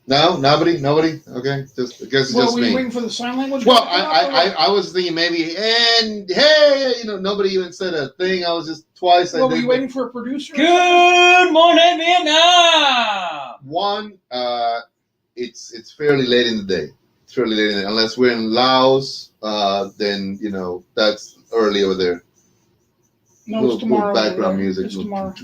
No, nobody. Okay, just I guess it's just were you me. waiting for the sign language? Well, I was thinking maybe, and hey, nobody even said a thing. I was just twice. Were you waiting for a producer? Good morning, Vietnam. One, it's fairly late in the day. It's fairly late in the day. Unless we're in Laos, then that's early over there. No, it's tomorrow. Background music. It's tomorrow.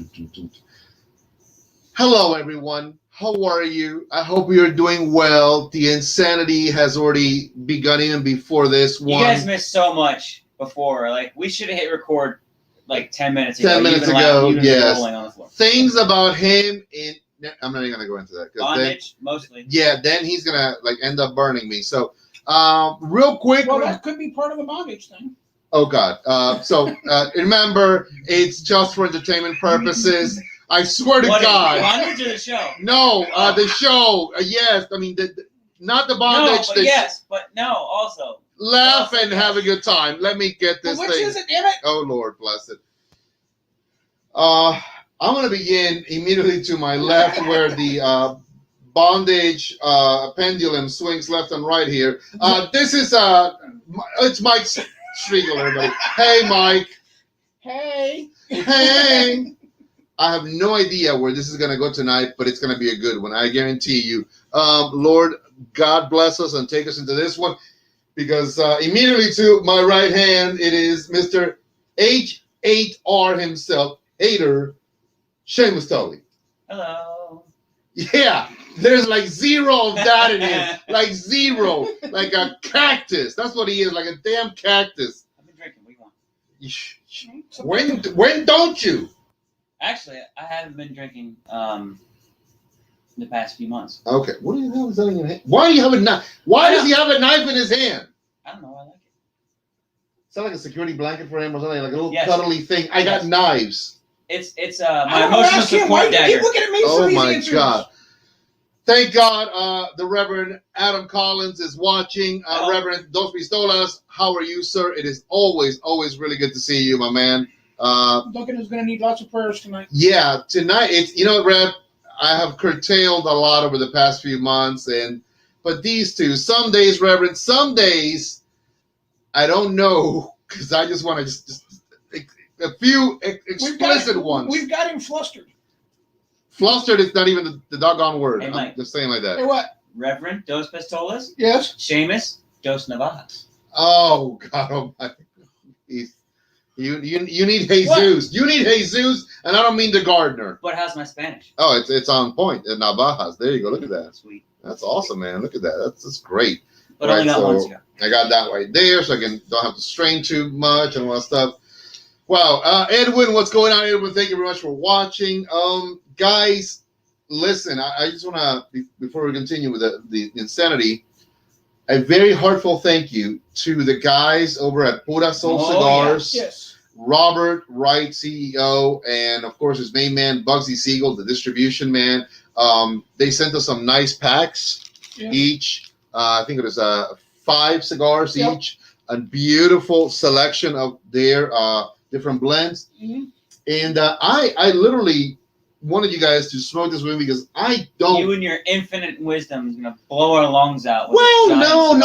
Hello, everyone. How are you? I hope you're doing well. The insanity has already begun even before this one. You guys missed so much before. Like, we should have hit record like 10 minutes ago. 10 minutes ago, yes. Rolling on the floor. Things about him I'm not even going to go into that. Bondage, mostly. Yeah, then he's going to end up burning me. So, real quick. Well, that could be part of the bondage thing. Oh, God. Remember, it's just for entertainment purposes. I swear to God. Bondage or the show? No, the show. Yes, I mean, not the bondage. No, but yes, but no, also. Laugh and have a good time. Let me get this Which thing. is it, damn it? Oh, Lord bless it. I'm going to begin immediately to my left where the bondage pendulum swings left and right here. This is, it's Mike Striegel, everybody. Hey, Mike. Hey. Hey. I have no idea where this is going to go tonight, but it's going to be a good one. I guarantee you. Lord, God bless us and take us into this one, because immediately to my right hand, it is Mr. H8R himself, hater, Seamus Tolle. Hello. Yeah, there's like zero of that in him. Like zero. Like a cactus. That's what he is, like a damn cactus. I've been drinking. What do you want? When don't you? Actually, I haven't been drinking the past few months. Okay. What do you have in your hand? Why do you have a knife? Why does he have a knife in his hand? I don't know. I like it. Is that like a security blanket for him or something? Like a little Yes. cuddly thing? I got knives. It's my emotional support dagger. Keep looking at me Oh for these my answers. God. Thank God the Reverend Adam Collins is watching. Reverend Dos Pistolas, how are you, sir? It is always really good to see you, my man. Duncan is going to need lots of prayers tonight. Yeah, tonight, Rev, I have curtailed a lot over the past few months, but these two, some days, Reverend, some days, I don't know, because I just want to just a few explicit ones. We've got him flustered. Flustered is not even the doggone word. Hey, I'm just saying like that. Hey, what? Reverend Dos Pistolas. Yes. Seamus Dos Navajas. Oh, God almighty. You need Jesus. What? You need Jesus, and I don't mean the gardener. But how's my Spanish? Oh, it's on point. Navajas. There you go. Look at that. Sweet. That's awesome, man. Look at that. That's great. But only got one cigar. I got that right there, so I don't have to strain too much and all that stuff. Wow, Edwin, what's going on, Edwin? Thank you very much for watching. Guys, listen, I just want to, before we continue with the insanity, a very heartfelt thank you to the guys over at Pura Soul Cigars. Yes. Robert Wright, CEO, and of course his main man, Bugsy Siegel, the distribution man. They sent us some nice packs each. I think it was 5 cigars each. A beautiful selection of their different blends. Mm-hmm. And I literally wanted you guys to smoke this with me because I don't. You and your infinite wisdom is gonna blow our lungs out. Well, no.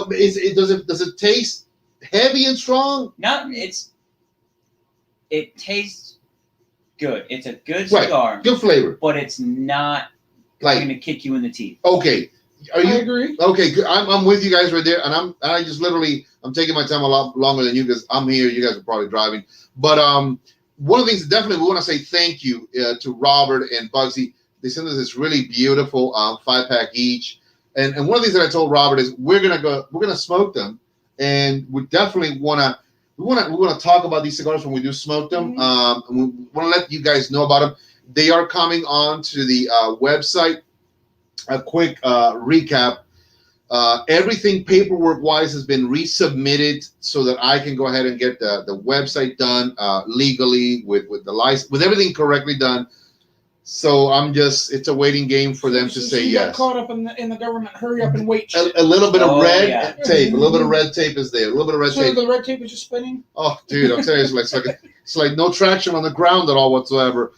Does it taste heavy and strong? No, it tastes good. It's a good cigar. Good flavor. But it's not going to kick you in the teeth. Okay. I agree. Okay, good. I'm with you guys right there, and I'm taking my time a lot longer than you because I'm here. You guys are probably driving, but one of the things definitely we want to say thank you to Robert and Bugsy. They sent us this really beautiful 5-pack each, and one of the things that I told Robert is we're gonna smoke them, and we definitely want to talk about these cigars when we do smoke them. And we want to let you guys know about them. They are coming on to the website. A quick recap. Everything paperwork-wise has been resubmitted so that I can go ahead and get the website done legally with the license, with everything correctly done. So it's a waiting game for them to say you yes. got caught up in the government hurry up and wait. A little bit of red yeah. tape. A little bit of red tape is there. A little bit of red So tape. the red tape is just spinning. Oh, dude, I'm telling you, it's like no traction on the ground at all whatsoever.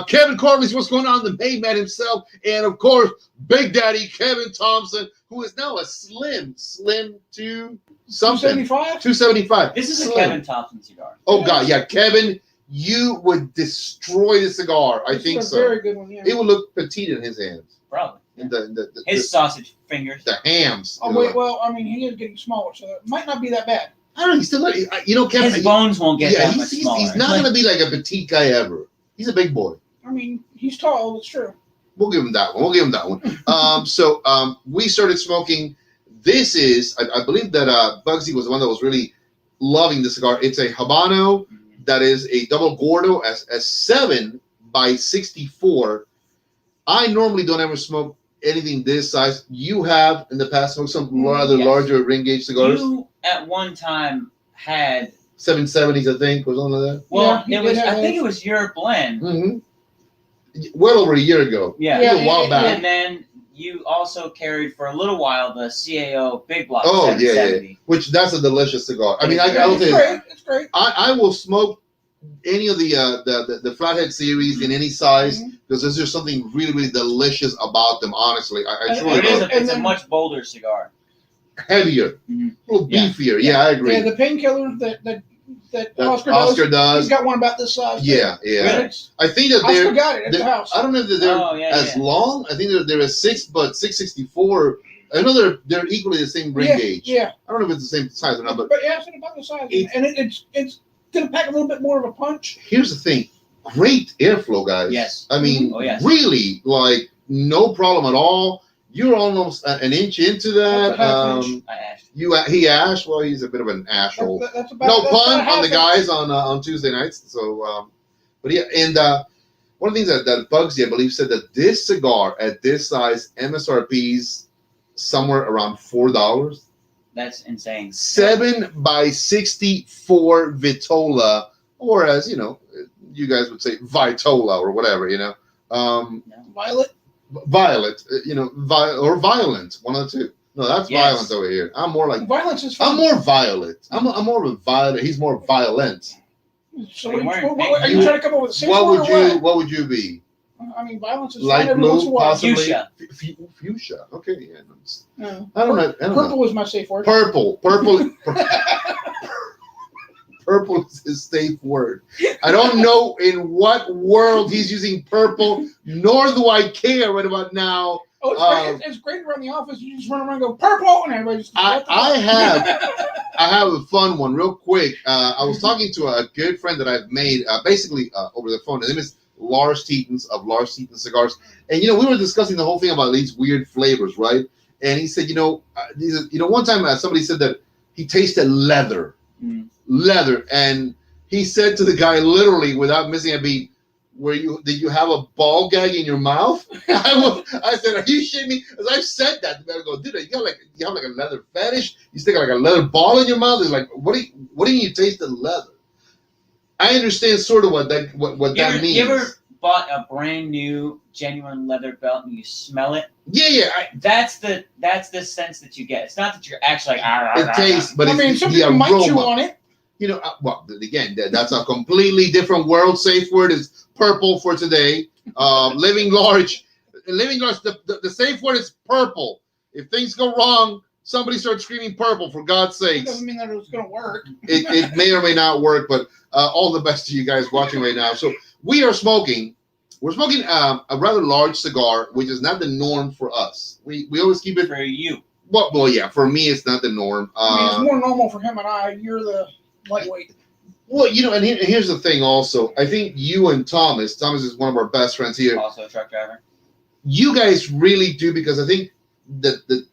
Kevin Corley's what's going on, the main man himself, and of course, Big Daddy Kevin Thompson, who is now a slim to something. 275? 275. This is Slim. a Kevin Thompson cigar. Oh God, yeah, Kevin, you would destroy the cigar. I think It's a so. very good one, yeah. It would look petite in his hands. Probably. And His sausage fingers. the hams. Oh, wait, well, I mean, he is getting smaller, so it might not be that bad. I don't know. He's still, you know, Kevin. His bones won't get that much smaller. He's not going to be like a petite guy ever. He's a big boy. I mean, he's tall, it's true. We'll give him that one. So we started smoking. This is, I believe that Bugsy was the one that was really loving the cigar. It's a Habano that is a double Gordo as 7 by 64. I normally don't ever smoke anything this size. You have in the past smoked some rather larger ring gauge cigars. You at one time had 770s, I think, or something like that. Well, Yeah, it was. I think it was your blend. Mm-hmm. Well over a year ago. Yeah. It was a while back. And then you also carried for a little while the CAO Big Block. Oh, yeah. 770. Which that's a delicious cigar. I mean, It's I'll tell you, It's great. I will smoke any of the flathead series in any size because there's just something really, really delicious about them. Honestly, I truly love It's a much bolder cigar. heavier, a little beefier. Yeah, I agree. Yeah, the painkiller that Oscar does. He's got one about this size. Yeah. Really? I think that Oscar got it at the house. I don't know if they're as long. I think they're a 6, but 664. I know they're equally the same ring gauge. Yeah. I don't know if it's the same size or not, but yeah, it's about the size, and it's gonna pack a little bit more of a punch. Here's the thing: great airflow, guys. Yes. I mean, yes. really, like no problem at all. You're almost an inch into that. He ash. Well, he's a bit of an asshole. No pun on the guys on Tuesday nights. So, but yeah, and one of the things that Bugsy, I believe, said that this cigar at this size MSRP's somewhere around $4. That's insane. 7 by 64 Vitola, or as you know, you guys would say Vitola or whatever, you know. Violet. Violet, you know, or violent, one of the two. No, that's violent over here. I'm more like violence is fun. I'm more violet. I'm more of a violet. He's more violent. So are you trying to come up with a safe what word? What would you be? I mean, violence is light blue, possibly. Fuchsia. Fuchsia. Okay, yeah. No. I don't know. Purple is my safe word. Purple. Purple is his safe word. I don't know in what world he's using purple, nor do I care right about now. Oh, it's great around the office. You just run around and go purple, and everybody just. I have a fun one, real quick. I was talking to a good friend that I've made, basically over the phone. His name is Lars Tetens of Lars Tetens Cigars, and we were discussing the whole thing about these weird flavors, right? And he said, one time somebody said that he tasted leather. Leather, and he said to the guy literally without missing a beat, did you have a ball gag in your mouth? I said, are you shitting me? As I've said that, the guy go, dude, you have like a leather fetish? You stick like a leather ball in your mouth? It's like, what do you taste the leather? I understand sort of what that means. You ever bought a brand new genuine leather belt and you smell it? Yeah. That's the sense that you get. It's not that you're actually like it tastes, but it's some the people might chew aroma. on it. Well, again, that's a completely different world. Safe word is purple for today. Living large. The safe word is purple. If things go wrong, somebody starts screaming purple, for God's sakes. It doesn't mean that it's going to work. It may or may not work, but all the best to you guys watching right now. So we're smoking a rather large cigar, which is not the norm for us. We always keep it for you. Well, yeah, for me, it's not the norm. It's more normal for him and I. You're the lightweight. Well, and here's the thing also. I think you and Thomas is one of our best friends here. Also a truck driver. You guys really do, because I think that the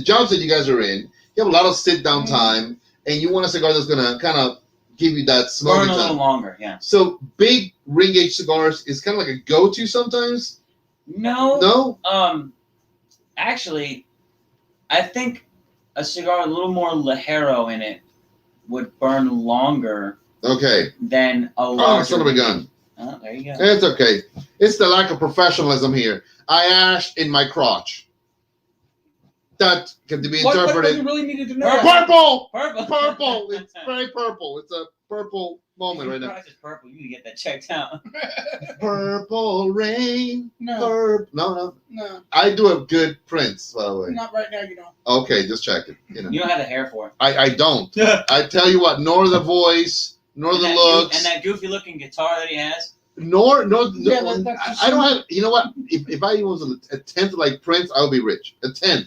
jobs that you guys are in, you have a lot of sit-down time, and you want a cigar that's going to kind of give you that smoking burn a time. little longer, yeah. So big ring gauge cigars is kind of like a go-to sometimes? No. Actually, I think a cigar with a little more Ligero in it would burn longer than a larger. son of a gun. Oh, there you go. It's okay. It's the lack of professionalism here. I ashed in my crotch. That can be interpreted. What you really needed to know? Purple. Purple. Purple. It's very purple. It's a purple moment right now. It's purple. You need to get that checked out. Purple rain. No. No. No. I do a good Prince, by the way. Not right now, you don't. Okay, just check it. You know. You don't have the hair for it. I don't. I tell you what, nor the voice, nor the looks. And that goofy looking guitar that he has. Nor Yeah, I don't have. You know what? If I was a tenth like Prince, I would be rich. A tenth.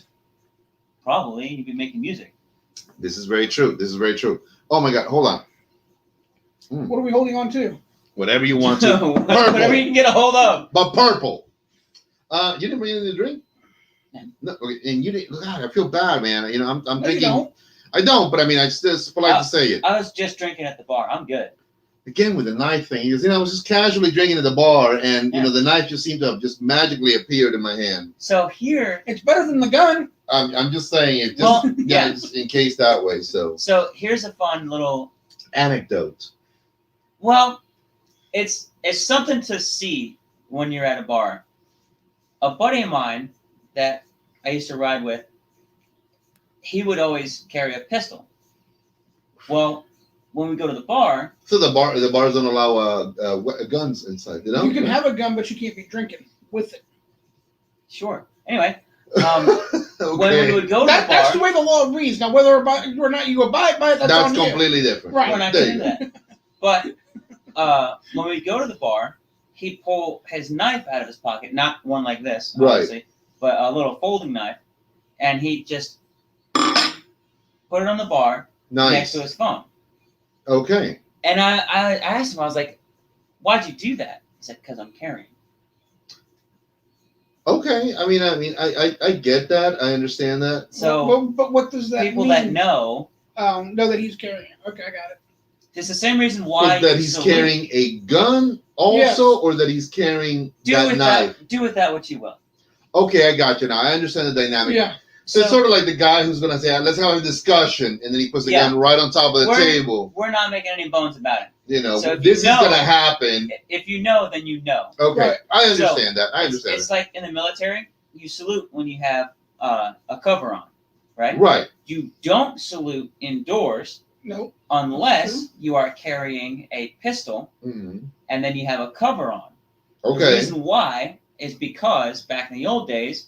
Probably you'd be making music. This is very true. This is very true. Oh my God! Hold on. What are we holding on to? Whatever you want to. Purple. Whatever you can get a hold of. But purple. You didn't bring anything to drink? No. No. Okay. And you didn't. God, I feel bad, man. You know, I'm No, thinking. you don't. I don't, but I mean, it's polite to say it. I was just drinking at the bar. I'm good. Again with the knife thing, because I was just casually drinking at the bar, and the knife just seemed to have just magically appeared in my hand. So here, it's better than the gun. I'm just saying it. Just, it's encased that way. So here's a fun little anecdote. Well, it's something to see when you're at a bar. A buddy of mine that I used to ride with, he would always carry a pistol. Well, when we go to the bar, so the bars don't allow guns inside. They don't. You can have a gun, but you can't be drinking with it. Sure. Anyway, okay. when we would go to the bar, that's the way the law reads. Now, whether or not you abide by it, that's completely different. Right. We're not going to do that. But when we go to the bar, he'd pull his knife out of his pocket, not one like this, obviously, but a little folding knife, and he'd just put it on the bar next to his phone. Okay. And I asked him, I was like, why'd you do that? He said, because I'm carrying. Okay. I mean, I get that. I understand that. So, but what does that people mean? that know that he's carrying it. Okay, I got it. It's the same reason why that he's carrying a gun also, or that he's carrying that knife. Do with that what you will. Okay, I got you now. I understand the dynamic. Yeah. So it's sort of like the guy who's going to say, let's have a discussion, and then he puts the gun right on top of the table. We're not making any bones about it. You know, so this is going to happen. If you know, then you know. Okay, right. I understand that. I understand It's like in the military, you salute when you have a cover on, right? Right. You don't salute indoors. Nope. Unless you are carrying a pistol, and then you have a cover on. Okay. The reason why is because back in the old days,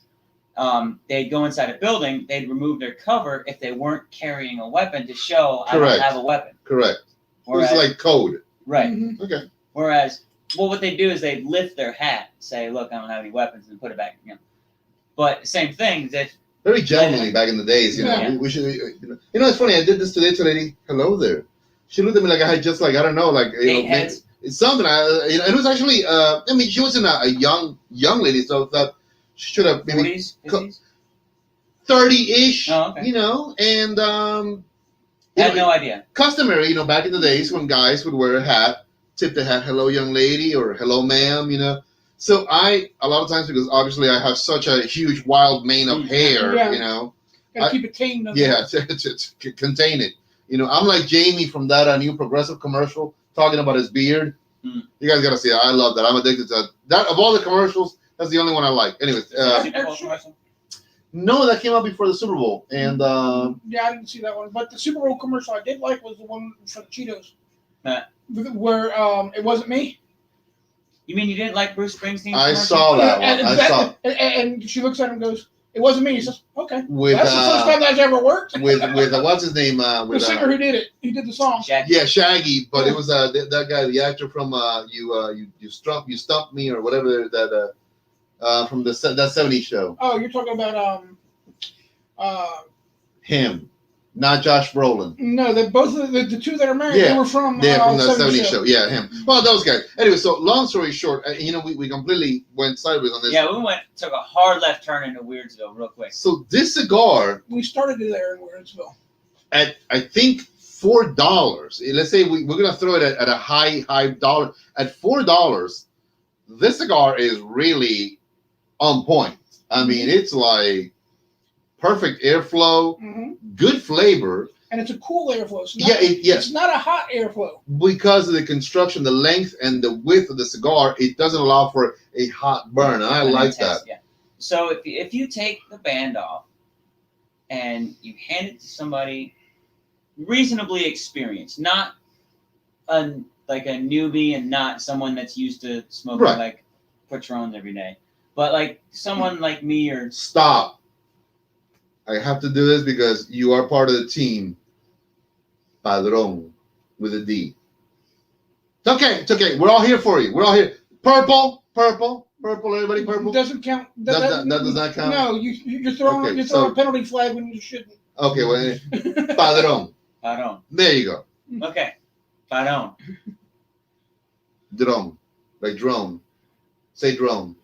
they'd go inside a building, they'd remove their cover if they weren't carrying a weapon to show I don't have a weapon. Correct. It's like code. Right. Mm-hmm. Okay. Whereas, what they do is they lift their hat, say, "Look, I don't have any weapons," and put it back. But same thing that. Very gentlemanly back in the days, you know. Yeah. We should, it's funny. I did this today to a lady. Hello there. She looked at me like I had just I don't know, like it's something. It was actually. She wasn't a young lady, so I thought she should have maybe 40s, 50s? 30-ish. Oh, okay. And I had no idea. Customary, back in the days when guys would wear a hat, tip the hat, "Hello, young lady," or "Hello, ma'am," So a lot of times, because obviously I have such a huge wild mane of hair, Gotta keep it tamed. To contain it. I'm like Jamie from that new Progressive commercial talking about his beard. You guys gotta see it. I love that. I'm addicted to that. Of all the commercials, that's the only one I like. Anyways, no, that came out before the Super Bowl, and I didn't see that one. But the Super Bowl commercial I did like was the one for the Cheetos, where it wasn't me. You mean you didn't like Bruce Springsteen? I saw that one. And she looks at him and goes, "It wasn't me." He says, "Okay." With, that's the first time that's ever worked. with what's his name? The singer who did it. He did the song. Shaggy. Yeah, Shaggy. But it was that guy, the actor from You Stumped Me or whatever that from that 70s show. Oh, you're talking about him. Not Josh Brolin. No, both of the two that are married, they were from from the 70s show. Yeah, him. Well, those guys. Anyway, so long story short, we completely went sideways on this. Yeah, took a hard left turn into Weirdsville real quick. So this cigar, we started there in Weirdsville at I think $4. Let's say we're gonna throw it at a high dollar. At $4, this cigar is really on point. I mean, it's like perfect airflow, good flavor. and it's a cool airflow. It's not, yes. It's not a hot airflow. Because of the construction, the length and the width of the cigar, it doesn't allow for a hot burn. And I like that. Yeah. So if you take the band off and you hand it to somebody reasonably experienced, not like a newbie and not someone that's used to smoking like Patrons every day, but like someone like me or stop. I have to do this because you are part of the team. Padron with a D. It's okay. We're all here for you. We're all here. Purple. Everybody, purple. Doesn't count. That does not count. No, you're throwing a penalty flag when you shouldn't. Okay, well, Padron. There you go. Okay, Padron. Drone, like drone. Say drone.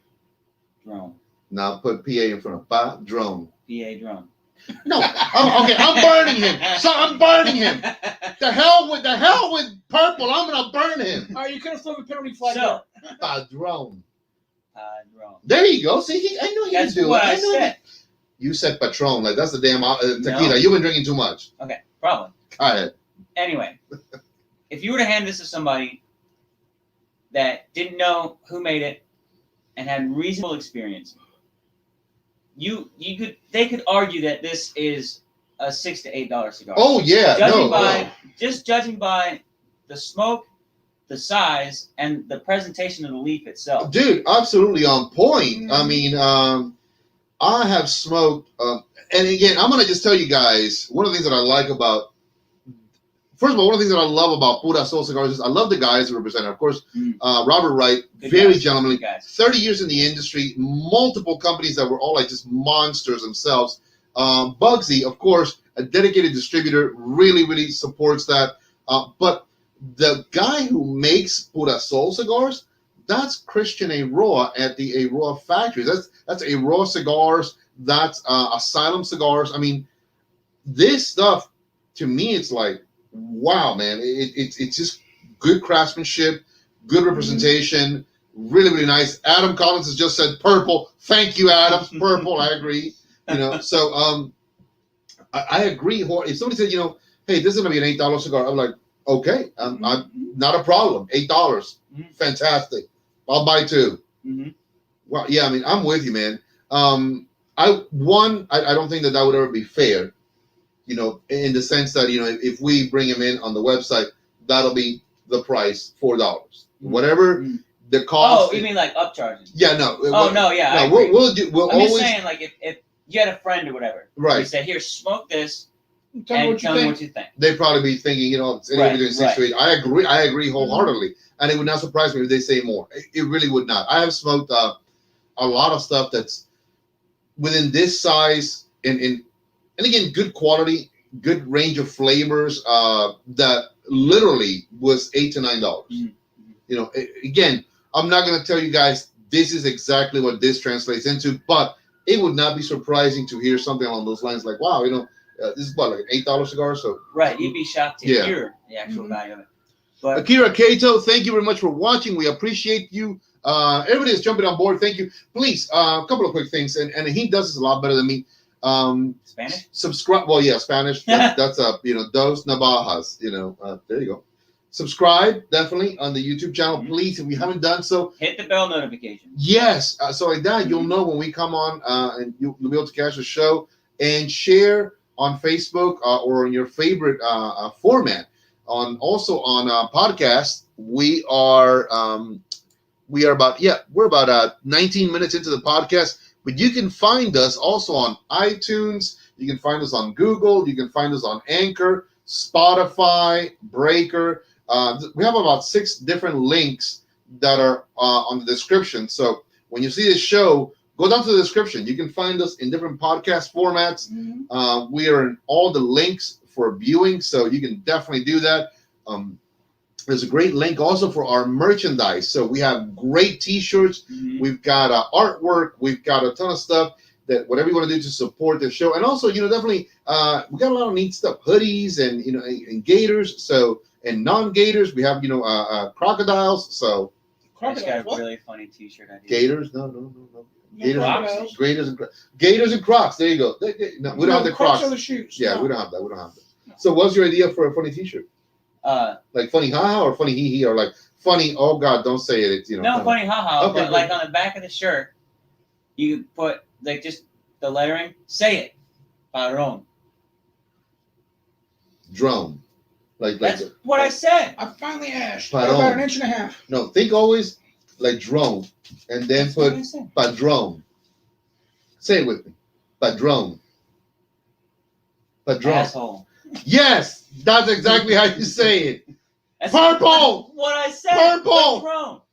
Drone. Now put PA in front of Padron. PA drone. No, I'm burning him. So I'm burning him. The hell with purple. I'm gonna burn him. All right, you could have thrown the penalty flag. So, Padron. Padron. There you go. See, I know you That's do what it. I said. You said Patron. Like that's the damn tequila. No. You've been drinking too much. Okay, probably. Go ahead. Anyway, if you were to hand this to somebody that didn't know who made it and had reasonable experience, they could argue that this is a $6 to $8 cigar. Oh yeah, Judging by the smoke, the size, and the presentation of the leaf itself. Dude, absolutely on point. I mean, I have smoked, and again, I'm gonna just tell you guys one of the things that I like about. First of all, one of the things that I love about Pura Sol Cigars is I love the guys that represent it. Of course, Robert Wright, very gentlemanly. 30 years in the industry, multiple companies that were all like just monsters themselves. Bugsy, of course, a dedicated distributor, really supports that. But the guy who makes Pura Sol cigars, that's Christian Aroa at the Aroa factory. That's Aroa cigars. That's Asylum cigars. I mean, this stuff, to me, it's like, wow, man, it's just good craftsmanship, good representation, really nice. Adam Collins has just said purple. Thank you, Adam. Purple, I agree. So I agree. If somebody said, hey, this is gonna be an $8 cigar, I'm like, okay, I'm not a problem. $8, fantastic. I'll buy two. Well, yeah, I mean, I'm with you, man. I don't think that would ever be fair. In the sense that, if we bring him in on the website, that'll be the price, $4. Whatever the cost. Oh, you mean like upcharging? Yeah, no. Yeah. No, we'll I'm always. Just saying, like, if you had a friend or whatever, right? You said, here, smoke this, tell me what you think. They'd probably be thinking, it's anywhere between 6 to 8. I agree wholeheartedly, and it would not surprise me if they say more. It really would not. I have smoked a lot of stuff that's within this size and again, good quality, good range of flavors that literally was $8 to $9. Again, I'm not going to tell you guys this is exactly what this translates into, but it would not be surprising to hear something along those lines like, wow, this is what, like an $8 cigar? So right, you'd be shocked to hear the actual value of it. But Akira Kato, thank you very much for watching. We appreciate you. Everybody is jumping on board. Thank you. Please, a couple of quick things, and he does this a lot better than me. Spanish? Subscribe. Well, yeah, Spanish. That's dos navajas. There you go. Subscribe definitely on the YouTube channel, please. If you haven't done so, hit the bell notification. Yes, so like that, you'll know when we come on, and you'll be able to catch the show and share on Facebook or in your favorite format. Also on podcast, we're about 19 minutes into the podcast. But you can find us also on iTunes. You can find us on Google. You can find us on Anchor, Spotify, Breaker. We have about 6 different links that are on the description. So when you see this show, go down to the description. You can find us in different podcast formats. We are in all the links for viewing, so you can definitely do that. There's a great link also for our merchandise. So we have great T-shirts. We've got artwork. We've got a ton of stuff that whatever you want to do to support the show. And also, definitely we got a lot of neat stuff, hoodies and and gaiters. So and non-gaiters, we have crocodiles. So I just got a really funny T-shirt idea. Gators? No. Gators and Crocs. There you go. No, we don't have the Crocs. Crocs are the shoes. Yeah, no. we don't have that. So what's your idea for a funny T-shirt? Like funny haha or funny hee hee or like funny? Oh God, don't say it. It's no funny haha. Okay, but like on the back of the shirt, you put like just the lettering. Say it, padrón. Drone. That's what I said. I finally asked. Padrón. About an inch and a half. No, think always like drone, and then put padrón. Say it with me, padrón. Padrón. Asshole. Yes, that's exactly how you say it. That's Purple. What I said. Purple.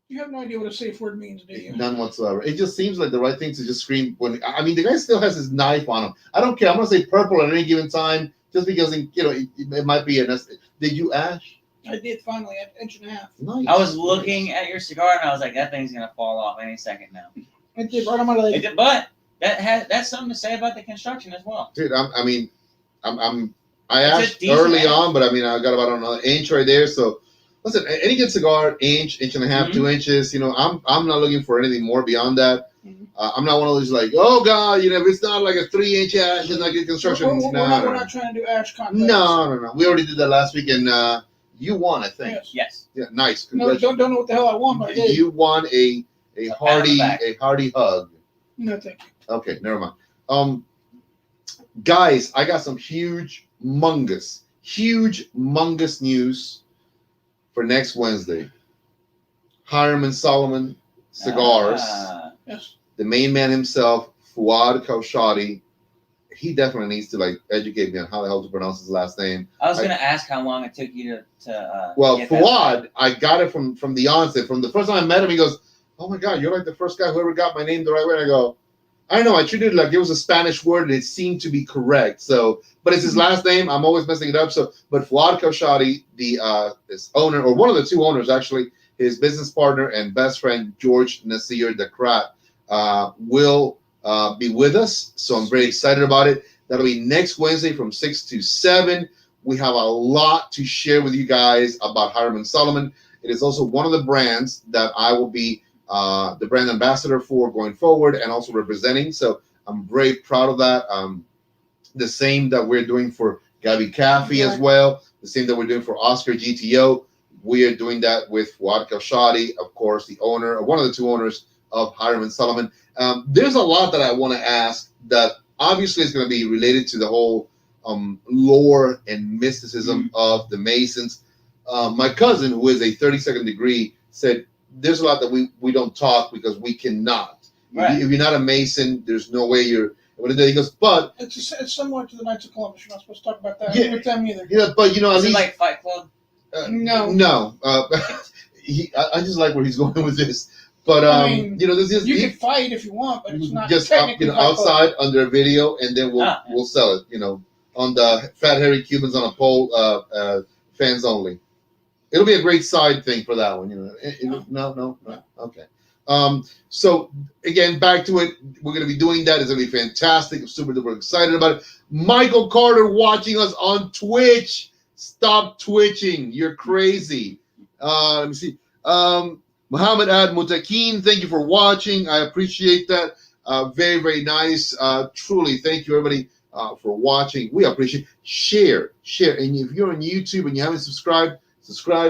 You have no idea what a safe word means, do you? None whatsoever. It just seems like the right thing to just scream when. I mean, the guy still has his knife on him. I don't care. I'm gonna say purple at any given time, just because it might be a. Did you, Ash? I did finally at inch and a half. Nice. I was looking at your cigar and I was like, that thing's gonna fall off any second now. It did right on my leg. It did, but that's something to say about the construction as well. Dude, I asked early on, but I mean, I got about an inch right there. So, listen, any good cigar, inch and a half, 2 inches. I'm not looking for anything more beyond that. I'm not one of those like, oh God, if it's not like a 3-inch ash, it's not good construction. We're not trying to do ash contest. No. We already did that last week, and you won, I think. Yes. Yeah, nice. No, don't know what the hell I won, but I did. You won a hearty hug. No, thank you. Okay, never mind. Guys, I got some humongous news for next Wednesday. Hiram & Solomon Cigars. Yes. The main man himself, Fuad Kaushadi. He definitely needs to educate me on how the hell to pronounce his last name. I was gonna ask how long it took you to well, get Fuad, I got it from the onset. From the first time I met him, he goes, "Oh my God, you're like the first guy who ever got my name the right way." And I go, "I don't know. I treated it like it was a Spanish word, and it seemed to be correct." So, but it's his last name. I'm always messing it up. So, but Fuad Kaushadi, his owner, or one of the two owners actually, his business partner and best friend George Nasir Dakrat, will be with us. So I'm very excited about it. That'll be next Wednesday from 6 to 7. We have a lot to share with you guys about Hiram & Solomon. It is also one of the brands that I will be the brand ambassador for going forward and also representing. So I'm very proud of that. The same that we're doing for Gabi Cafe as well. The same that we're doing for Oscar GTO. We are doing that with Fuad Kaushadi, of course, the owner, or one of the two owners of Hiram & Solomon. There's a lot that I want to ask that obviously is going to be related to the whole lore and mysticism of the Masons. My cousin, who is a 32nd degree, said there's a lot that we don't talk because we cannot. Right. If you're not a Mason, there's no way you're. He goes, but it's similar to the Knights of Columbus. You're not supposed to talk about that with them either. Yeah, but at is least it like Fight Club. No. I just like where he's going with this. But this is you can fight if you want, but it's not just outside under a video, and then we'll sell it. On the Fat Harry Cubans on a pole, fans only. It'll be a great side thing for that one. No. Okay. So again, back to it. We're going to be doing that. It's going to be fantastic. I'm super duper excited about it. Michael Carter watching us on Twitch. Stop twitching. You're crazy. Let me see. Muhammad Ad Mutakin, thank you for watching. I appreciate that. Very, very nice. Truly, thank you, everybody, for watching. We appreciate it. Share. And if you're on YouTube and you haven't subscribed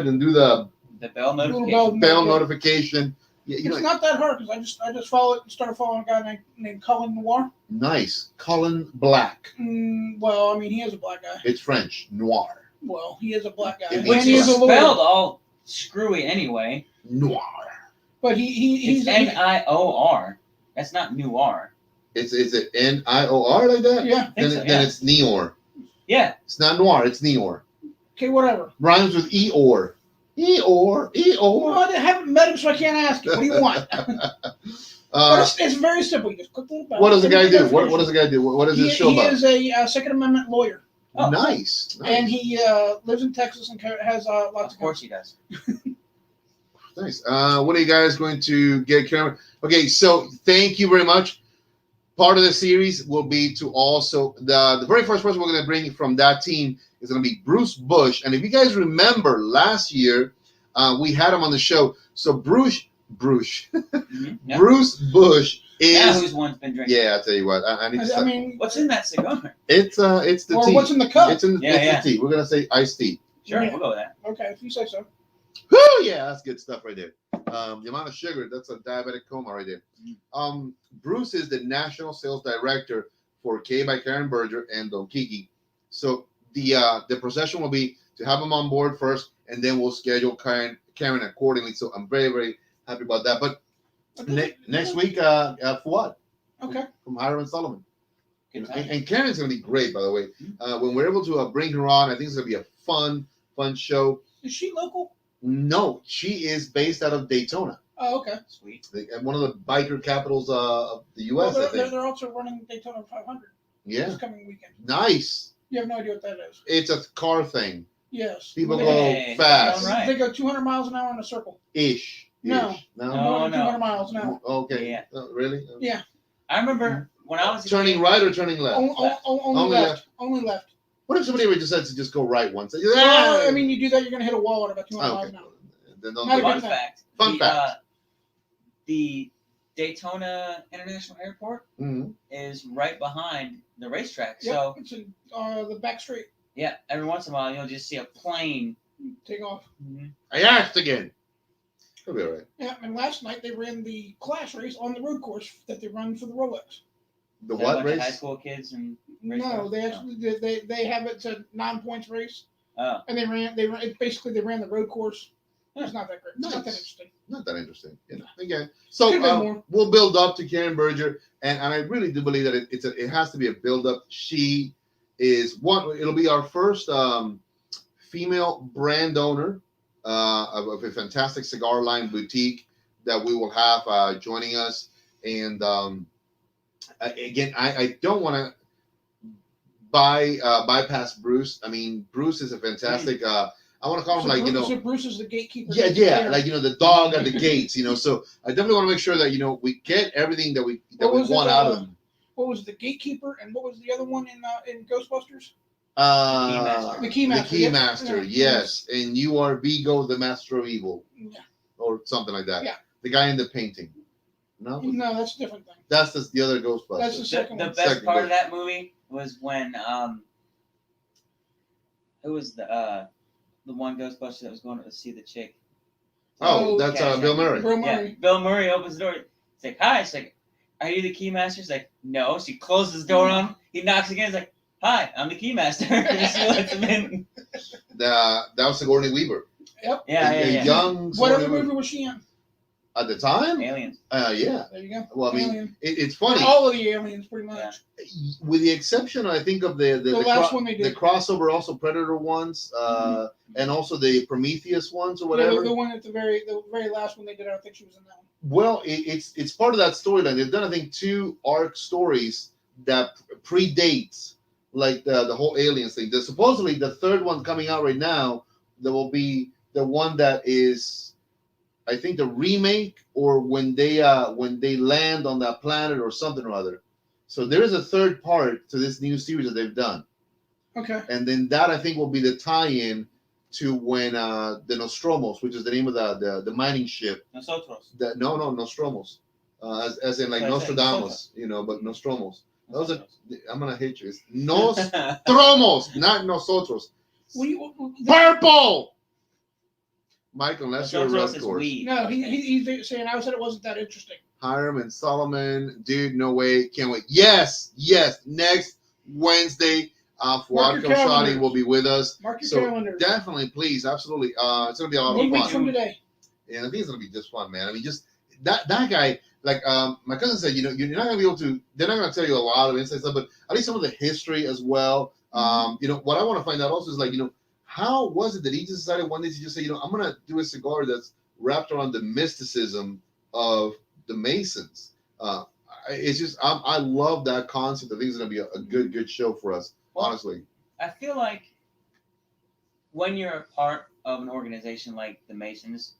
and do the bell notification. Bell notification. It's not that hard because I just started following a guy named Colin Noir. Nice. Colin Black. Well, I mean, he is a black guy. It's French. Noir. Well, he is a black guy. Which is spelled all screwy anyway. Noir. But he's Nior. That's not noir. Is it Nior like that? Yeah. Then it's Nior. Yeah. It's not noir. It's Nior. Okay, whatever. Rhymes with Eor. Eor. Well, I haven't met him, so I can't ask you. What do you want? But it's very simple. You just click the little bell. What does the guy do? What does the guy do? What is his show about? He is a Second Amendment lawyer. Oh. Nice. And he lives in Texas and has lots of. Of course he does. Nice. What are you guys going to get camera? Okay, so thank you very much. Part of the series will be to also the very first person we're going to bring from that team is going to be Bruce Bush. And if you guys remember last year, we had him on the show. So Bruce Bush Now who's one's been drinking? Yeah, I tell you what. I need to. I mean, What's in that cigar? It's the or tea. what's in the cup? It's the tea. We're gonna say iced tea. Sure, Yeah. we'll go with that. Okay, if you say so. Woo, yeah, that's good stuff right there. The amount of sugar, that's a diabetic coma right there. Bruce is the national sales director for K by Karen Berger and Don Kiki. So the procession will be to have them on board first, and then we'll schedule Karen accordingly. So I'm very, very happy about that. But next week, Fuad. Okay. From Hiram and Solomon. Good And Karen's going to be great, by the way. When we're able to bring her on, I think it's going to be a fun show. Is she local? No, she is based out of Daytona. Oh, okay. Sweet. One of the biker capitals of the U.S., Well, I think. they're also running Daytona 500 Yeah. this coming weekend. Nice. You have no idea what that is. It's a car thing. Yes. People Hey, go fast. all right. They go 200 miles an hour in a circle. Ish. No. No? More than no. 200 miles now. Okay. Yeah. Really? Yeah. I remember when I was a Turning kid, right or turning left? Only left. Only left. What if somebody decides to just go right once? Well, I mean, you do that, you're going to hit a wall at about 200 miles Okay. an hour. Then don't Not do a it. good Fun fact. Fun fact. The Daytona International Airport Mhm. is right behind the racetrack. Yep, So it's in the back straight. yeah, every once in a while you'll just see a plane. Take off. I asked again. It'll be all right. Yeah, and last night they ran the class race on the road course that they run for the Rolex. The Is that a what bunch of race? high school kids and race No, cars? they actually they have it to 9 points race, Oh, and they ran basically they ran the road course. It's not that great. It's not that Nice. interesting. Not that interesting. Again, so Could've been more. we'll build up to Karen Berger, and I really do believe that it has to be a build up. She is one. It'll be our first female brand owner of a fantastic cigar line boutique that we will have joining us. And again, I don't want to bypass Bruce. I mean, Bruce is a fantastic. I want to call him So Bruce is the gatekeeper. Yeah, like the dog at the gates. So I definitely want to make sure that we get everything that we want out of them. What was the gatekeeper and what was the other one in Ghostbusters? Keymaster. The Keymaster. The Keymaster, Yeah. yes. And you are Vigo, the Master of Evil, Yeah. or something like that. Yeah. The guy in the painting. No, No, that's a different thing. that's the other Ghostbuster. That's the the second one. best Second part one. of that movie was when who was the one Ghostbuster that was going to see the chick? Oh, that's Cash Bill App. Murray. Bill Yeah, Murray. Bill Murray opens the door. He's like, "Hi." She's like, "Are you the Keymaster?" He's like, "No." She closes the door on him. He knocks again. He's like, "Hi, I'm the Keymaster." She lets him in. That was Sigourney Weaver. Yep. Yeah, A yeah. young What other Sigourney movie Weaver. was she in? At the time? Aliens. Yeah. There you go. Well, I mean, Alien. it's funny. All of the aliens, pretty much. Yeah. With the exception, I think, of the last one they did. the crossover, also Predator ones, and also the Prometheus ones or whatever. The one at the very last one they did, I don't think she was in that one. Well, it's part of that storyline. They've done, I think, 2 arc stories that predates like the whole aliens thing. There's supposedly the third one coming out right now. That will be the one that is, I think, the remake, or when they land on that planet or something or other. So there is a third part to this new series that they've done, Okay. and then that, I think, will be the tie-in to when the Nostromos, which is the name of the mining ship. Nosotros. No, Nostromos, as in like That's what I said, Nostradamus, but Nostromos. Nosotros. I'm gonna hit you. It's Nostromos, not nosotros. Well, Purple. Mike, unless you're a Nosotros red is course. weed. no, he's saying I said it wasn't that interesting. Hiram and Solomon, dude, no way, can't wait. Yes, next Wednesday, Mark Fuad your Kamshadi calendars. will be with us. Mark your So calendar. definitely, please, absolutely. It's gonna be a lot One of week fun. from today. And I think it's gonna be just fun, man. I mean, just that guy. Like my cousin said, you're not gonna be able to. They're not gonna tell you a lot of inside stuff, but at least some of the history as well. What I want to find out also is like, how was it that he just decided one day to just say, I'm gonna do a cigar that's wrapped around the mysticism of the Masons. It's just I love that concept. I think it's gonna be a good show for us, honestly. I feel like when you're a part of an organization like the Masons,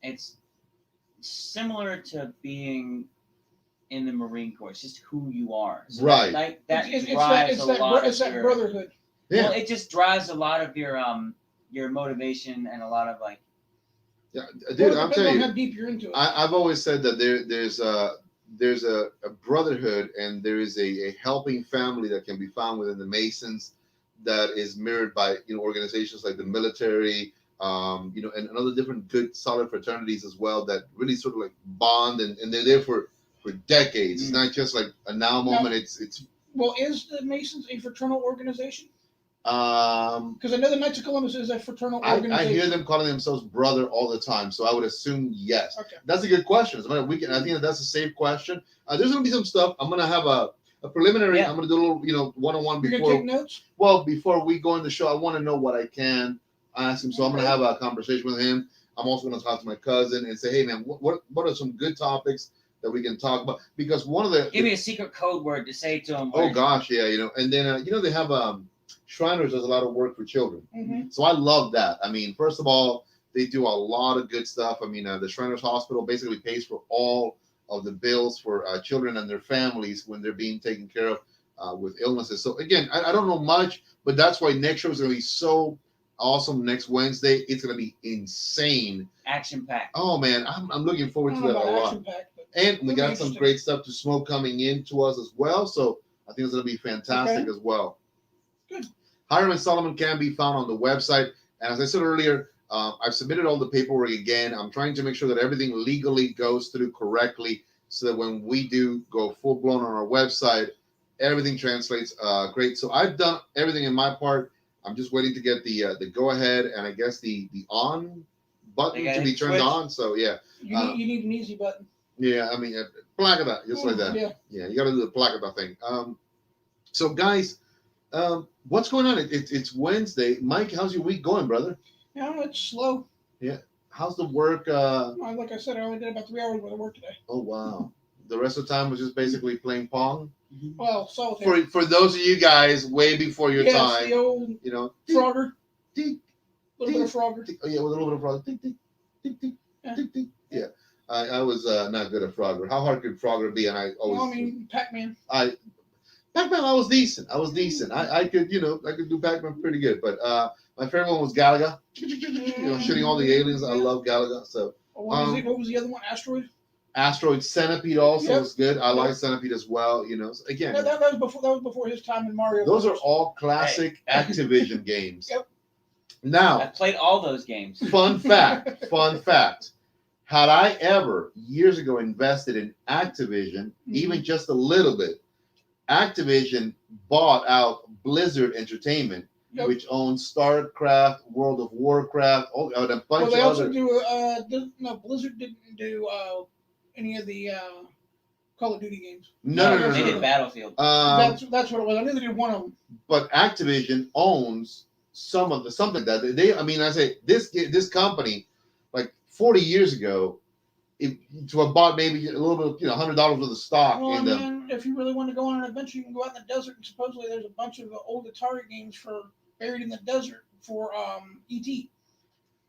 it's similar to being in the Marine Corps. It's just who you are. So Right. That It's drives a lot it's of that your brotherhood. Yeah. Well, it just drives a lot of your motivation and a lot of like. Yeah, dude, Well, I'm depends telling on you. how deep you're into it. I've always said that there's there's a brotherhood and there is a helping family that can be found within the Masons that is mirrored by organizations like the military, and other different good solid fraternities as well that really sort of like bond and they're there for decades. It's not just like a now moment. It's well, is the Masons a fraternal organization? Because I know the Knights of Columbus is a fraternal organization. I hear them calling themselves brother all the time, so I would assume yes. Okay. That's a good question. I think that's a safe question. There's going to be some stuff. I'm going to have a preliminary. Yeah. I'm going to do a little, one-on-one before. You're going to take notes? Well, before we go in the show, I want to know what I can ask him. So I'm going to have a conversation with him. I'm also going to talk to my cousin and say, hey, man, what are some good topics that we can talk about? Because one of the... Give me a secret code word to say to him. Oh, gosh, yeah, And then, they have... Shriners does a lot of work for children. Mm-hmm. So I love that. I mean, first of all, they do a lot of good stuff. I mean, the Shriners Hospital basically pays for all of the bills for children and their families when they're being taken care of with illnesses. So again, I don't know much, but that's why next show is going to be so awesome. Next Wednesday, it's going to be insane. Action-packed. Oh, man, I'm looking forward to that a lot. And we got some great stuff to smoke coming in to us as well. So I think it's going to be fantastic as well. Good. Hiram and Solomon can be found on the website. And as I said earlier, I've submitted all the paperwork again. I'm trying to make sure that everything legally goes through correctly so that when we do go full-blown on our website, everything translates great. So I've done everything in my part. I'm just waiting to get the go-ahead and I guess the on button to be turned on. So, yeah. You need an easy button. Yeah, I mean, placata, just like that. Yeah, you got to do the placata thing. So, guys... what's going on? It's Wednesday. Mike, how's your week going, brother? Yeah, it's slow. Yeah. How's the work? Like I said, I only did about 3 hours worth of work today. Oh, wow. The rest of the time was just basically playing Pong? Well, solitaire. For those of you guys way before your time. The old Frogger. Tick, a little bit of Frogger. Oh, yeah, with a little bit of Frogger. Tick, tick, tick, tick, tick, tick. Yeah. I was not good at Frogger. How hard could Frogger be? And Pac-Man. Pac-Man, I was decent. I could do Pac-Man pretty good. But my favorite one was Galaga. Shooting all the aliens. I love Galaga. So what was the other one? Asteroid Centipede also was good. I like Centipede as well. So again, that was before his time in Mario. Those are all classic Activision games. Yep. Now I played all those games. Fun fact. Had I ever years ago invested in Activision, even just a little bit, Activision bought out Blizzard Entertainment, which owns StarCraft, World of Warcraft, a bunch of they also other... Blizzard didn't do any of the Call of Duty games. No. They did Battlefield. That's what it was. I knew they did one of them. But Activision owns something like that. This company, like 40 years ago, to have bought maybe a little bit, $100 worth of stock in them. If you really want to go on an adventure, you can go out in the desert, and supposedly there's a bunch of old Atari games buried in the desert for ET.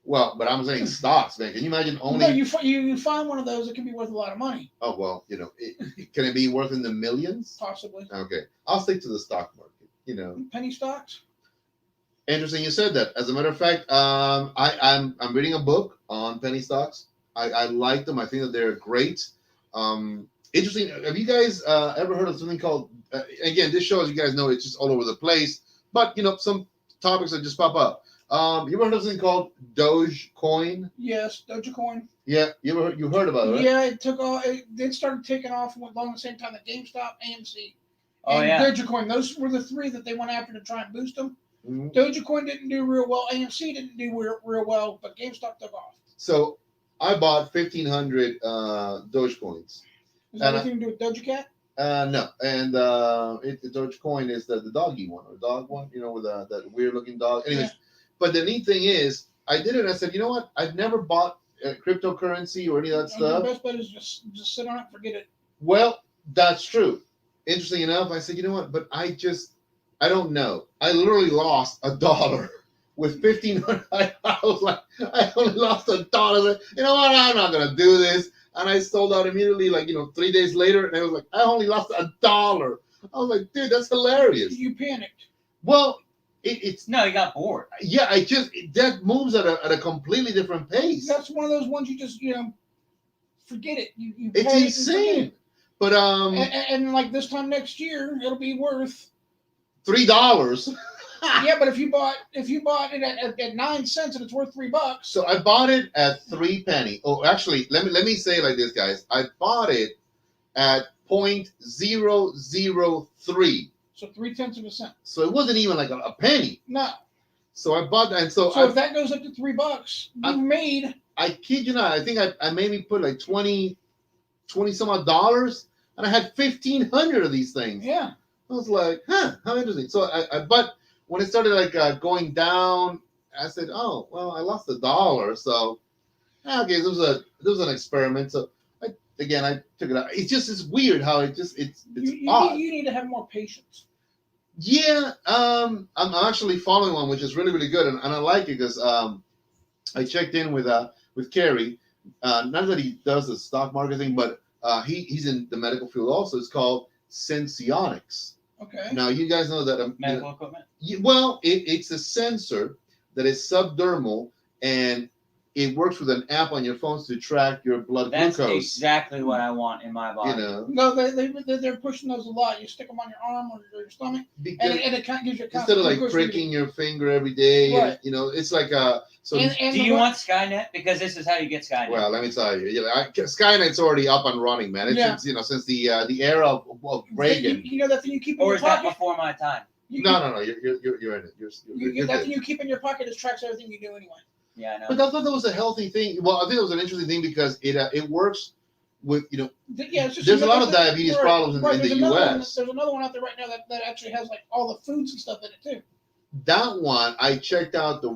Well, but I'm saying stocks, man. Can you imagine only? No, you find one of those, it can be worth a lot of money. Oh well, can it be worth in the millions? Possibly. Okay, I'll stick to the stock market. Penny stocks. Interesting, you said that. As a matter of fact, I'm reading a book on penny stocks. I like them. I think that they're great. Interesting. Have you guys ever heard of something called? Again, this show, as you guys know, it's just all over the place. But some topics that just pop up. You ever heard of something called Dogecoin? Yes, Dogecoin. Yeah, you heard about it? Right? Yeah, it took off. It started taking off along the same time that GameStop, AMC, and Dogecoin. Those were the three that they went after to try and boost them. Mm-hmm. Dogecoin didn't do real well. AMC didn't do real well, but GameStop took off. So I bought 1,500 Dogecoins. Is that anything to do with Doja Cat? No, and the Dogecoin is the doggy one, or dog one, with that weird looking dog. Anyways, But the neat thing is, I did it. And I said, you know what? I've never bought cryptocurrency or any of that stuff. The best bet is just sit on it, and forget it. Well, that's true. Interesting enough, I said, you know what? But I don't know. I literally lost $1 with 1,500. I was like, I only lost $1. Like, you know what? I'm not gonna do this. And I sold out immediately, 3 days later, and I was like, I only lost $1. I was like, dude, that's hilarious. You panicked. Well, no, you got bored. Yeah, that moves at a completely different pace. That's one of those ones you just forget it. It's insane. But and like this time next year, it'll be worth $3. Yeah, but if you bought it at 9 cents and it's worth $3. So I bought it at 3 penny. Oh, actually, let me say it like this, guys. I bought it at 0.003. So 0.3 of a cent. So it wasn't even like a penny. No. So I bought that, and so if that goes up to $3, you've made. I kid you not. I think I maybe put like 20 some odd dollars, and I had 1,500 of these things. Yeah. I was like, huh, how interesting. So but when it started like going down, I said, oh well, I lost $1. So okay, there was an experiment. So I took it out. It's weird how it's odd. You need to have more patience. Yeah, I'm actually following one which is really, really good, and I like it because I checked in with Kerry. Not that he does the stock marketing, but he's in the medical field also. It's called Sensionics. Okay. Now you guys know that medical equipment. Well, it's a sensor that is subdermal, and it works with an app on your phones to track your blood glucose. That's exactly what I want in my body. You know? No, they're pushing those a lot. You stick them on your arm or your stomach, and it kind of gives you instead of like pricking your finger every day. Right. You know, it's like a. So and do you want Skynet? Because this is how you get Skynet. Well, let me tell you, Skynet's already up and running, man. It's since the era of Reagan. You know that thing you keep in or your pocket? Or is that before my time? No. You're in it. You're that thing you keep in your pocket just tracks everything you do anyway. Yeah, I know. But I thought that was a healthy thing. Well, I think it was an interesting thing because it works with there's a lot of diabetes problems in the U.S. There's another one out there right now that actually has like all the foods and stuff in it too. That one I checked out the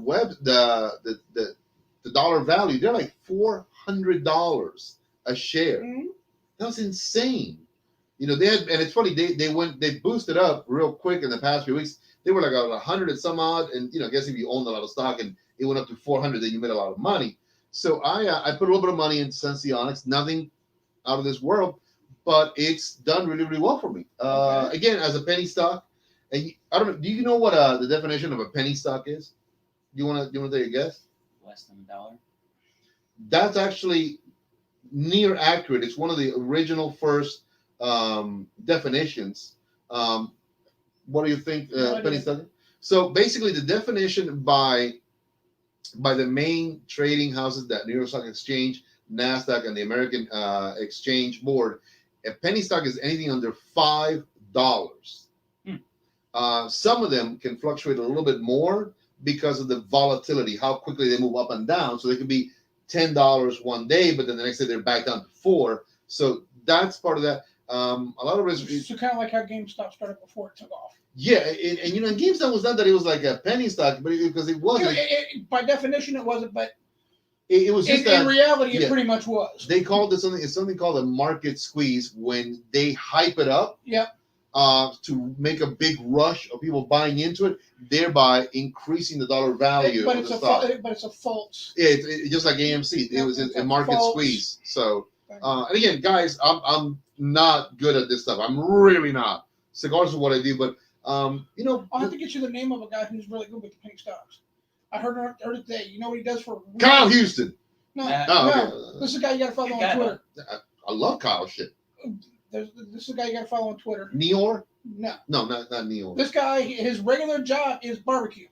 dollar value. They're like $400 a share. Mm-hmm. That was insane. They had, and it's funny, they boosted up real quick in the past few weeks. They were like 100 and some odd, and I guess if you owned a lot of stock and it went up to 400, then you made a lot of money. So I put a little bit of money into Sensionics, nothing out of this world, but it's done really, really well for me. Okay. Again, as a penny stock, and I don't know, do you know what the definition of a penny stock is? Do you want to take a guess? Less than $1. That's actually near accurate. It's one of the original first definitions. What do you think, penny stock? So basically, the definition by the main trading houses, that New York Stock Exchange, NASDAQ, and the American Exchange Board, a penny stock is anything under $5. Some of them can fluctuate a little bit more because of the volatility, how quickly they move up and down. So they could be $10 one day, but then the next day they're back down to $4. So that's part of that. A lot of it. So kind of like how GameStop started before it took off. Yeah, and GameStop was not that it was like a penny stock, but because it wasn't. By definition, it wasn't, but it was just in reality, it pretty much was. They called it something. It's something called a market squeeze when they hype it up. Yep. To make a big rush of people buying into it, thereby increasing the dollar value of the stock. But it's a false. Yeah, it's just like AMC. It was a market squeeze. So, and again, guys, I'm not good at this stuff. I'm really not. Cigars is what I do, but I'll have to get you the name of a guy who's really good with the penny stocks. I heard it today. You know what he does for? Kyle Houston. No, okay. This is a guy you got to follow on Twitter. I love Kyle shit. This is a guy you got to follow on Twitter. Neor? No, not Neor. This guy, his regular job is barbecue.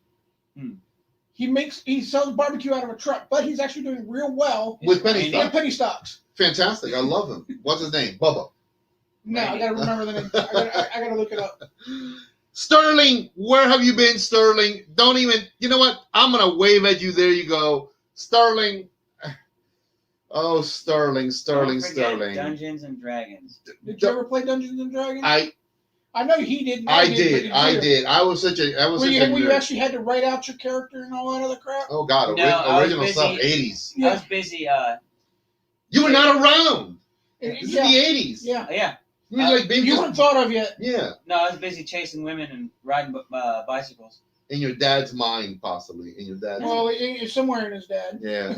He sells barbecue out of a truck, but he's actually doing real well with penny stocks. Fantastic! I love him. What's his name? Bubba. No, I gotta remember the name. I gotta look it up. Sterling, where have you been, Sterling? Don't even. You know what? I'm gonna wave at you. There you go, Sterling. Oh, Sterling. Dungeons and Dragons. Did you ever play Dungeons and Dragons? I know he didn't. I did. I was such a. Where you actually had to write out your character and all that other crap. Oh God, original stuff, 80s. Yeah. I was busy. You were not around. This is the 80s. Yeah. You weren't thought of yet. Yeah. No, I was busy chasing women and riding bicycles. In your dad's mind, possibly. Well, it's somewhere in his dad. Yeah.